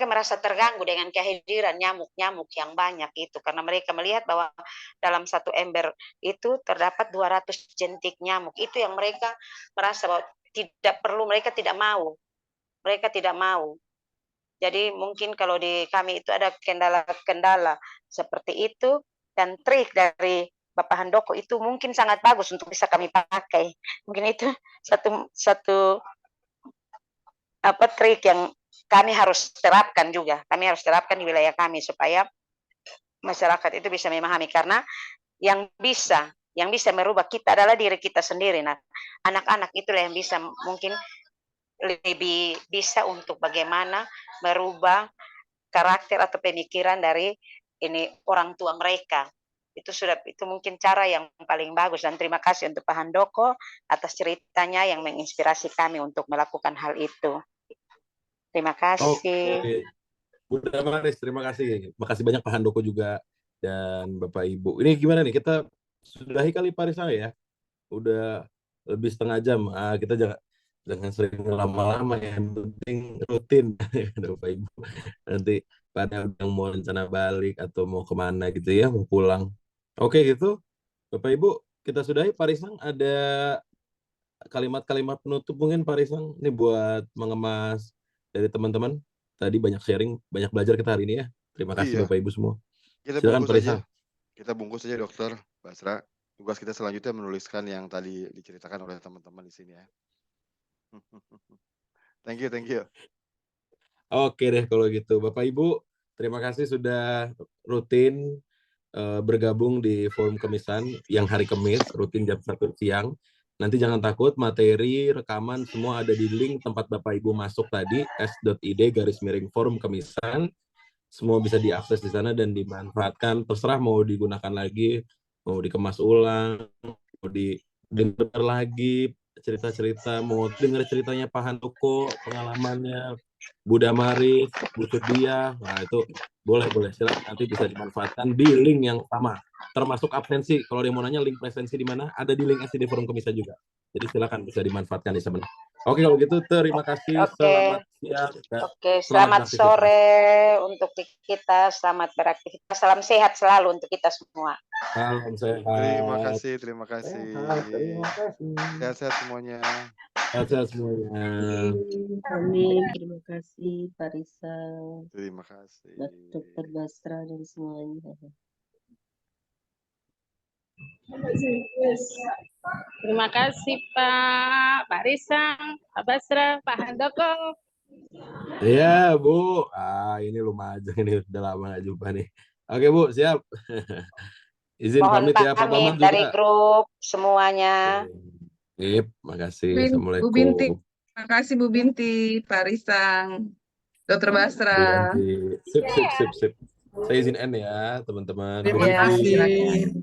merasa terganggu dengan kehadiran nyamuk-nyamuk yang banyak itu, karena mereka melihat bahwa dalam satu ember itu terdapat 200 jentik nyamuk. Itu yang mereka merasa bahwa tidak perlu, mereka tidak mau. Jadi mungkin kalau di kami itu ada kendala-kendala seperti itu, dan trik dari Bapak Handoko itu mungkin sangat bagus untuk bisa kami pakai. Mungkin itu satu trik yang kami harus terapkan juga. Kami harus terapkan di wilayah kami supaya masyarakat itu bisa memahami, karena yang bisa merubah kita adalah diri kita sendiri. Nah, anak-anak itulah yang bisa mungkin lebih bisa untuk bagaimana merubah karakter atau pemikiran dari ini orang tua mereka. Itu mungkin cara yang paling bagus, dan terima kasih untuk Pak Handoko atas ceritanya yang menginspirasi kami untuk melakukan hal itu. Terima kasih. Oke. Bu Damaris, terima kasih. Makasih banyak Pak Handoko juga dan Bapak Ibu. Ini gimana nih? Kita sudahi kali Parisang ya? Udah lebih setengah jam. Kita jangan sering lama-lama, yang penting rutin. Bapak Ibu. Nanti pada yang mau rencana balik atau mau kemana gitu ya, mau pulang. Oke gitu, Bapak Ibu, kita sudahi. Pak Risang, ada kalimat-kalimat penutup mungkin Pak Risang? Ini buat mengemas dari teman-teman. Tadi banyak sharing, banyak belajar kita hari ini ya. Terima kasih Iya, Bapak Ibu semua. kita Silakan bungkus Pak aja. Risang. Kita bungkus aja, Dokter Basra. Tugas kita selanjutnya menuliskan yang tadi diceritakan oleh teman-teman di sini ya. Thank you. Oke deh kalau gitu. Bapak Ibu, terima kasih sudah rutin bergabung di Forum Kemisan yang hari Kamis, rutin jam 1 siang. Nanti jangan takut, materi, rekaman, semua ada di link tempat Bapak Ibu masuk tadi, s.id/forum Kemisan. Semua bisa diakses di sana dan dimanfaatkan. Terserah mau digunakan lagi, mau dikemas ulang, mau didengar lagi cerita-cerita, mau dengar ceritanya Pak Handoko, pengalamannya Bu Damaris, Bu Sudia, nah itu boleh silakan, nanti bisa dimanfaatkan di link yang sama, termasuk absensi. Kalau dia mau nanya link presensi di mana, ada di link SID Forum Kemisa juga. Jadi silakan bisa dimanfaatkan di sana. Oke kalau gitu, terima kasih. Oke. Selamat siang. Oke, Selamat selamat beraktivitas. sore untuk kita, selamat beraktivitas. Salam sehat selalu untuk kita semua. Salam sehat. Terima kasih. Sehat-sehat semuanya. Sehat semuanya. Amin. Terima kasih Pak Risang, Terima kasih. Dr. Basra dan semuanya. Terima kasih Pak Risang, Pak Basra, Pak Handoko. Iya Bu, ini lumajang ini udah lama gak jumpa nih. Oke Bu, siap. Izin Mohon pamit ya Pak Bambang pamit dari juga. grup semuanya. Sip, makasih. Bu Assalamualaikum. Binti, terima kasih Bu Binti, Pak Risang, Dr. Bu Basra. Yanti. Sip. Saya izin end ya teman-teman. Bu Terima Binti. kasih.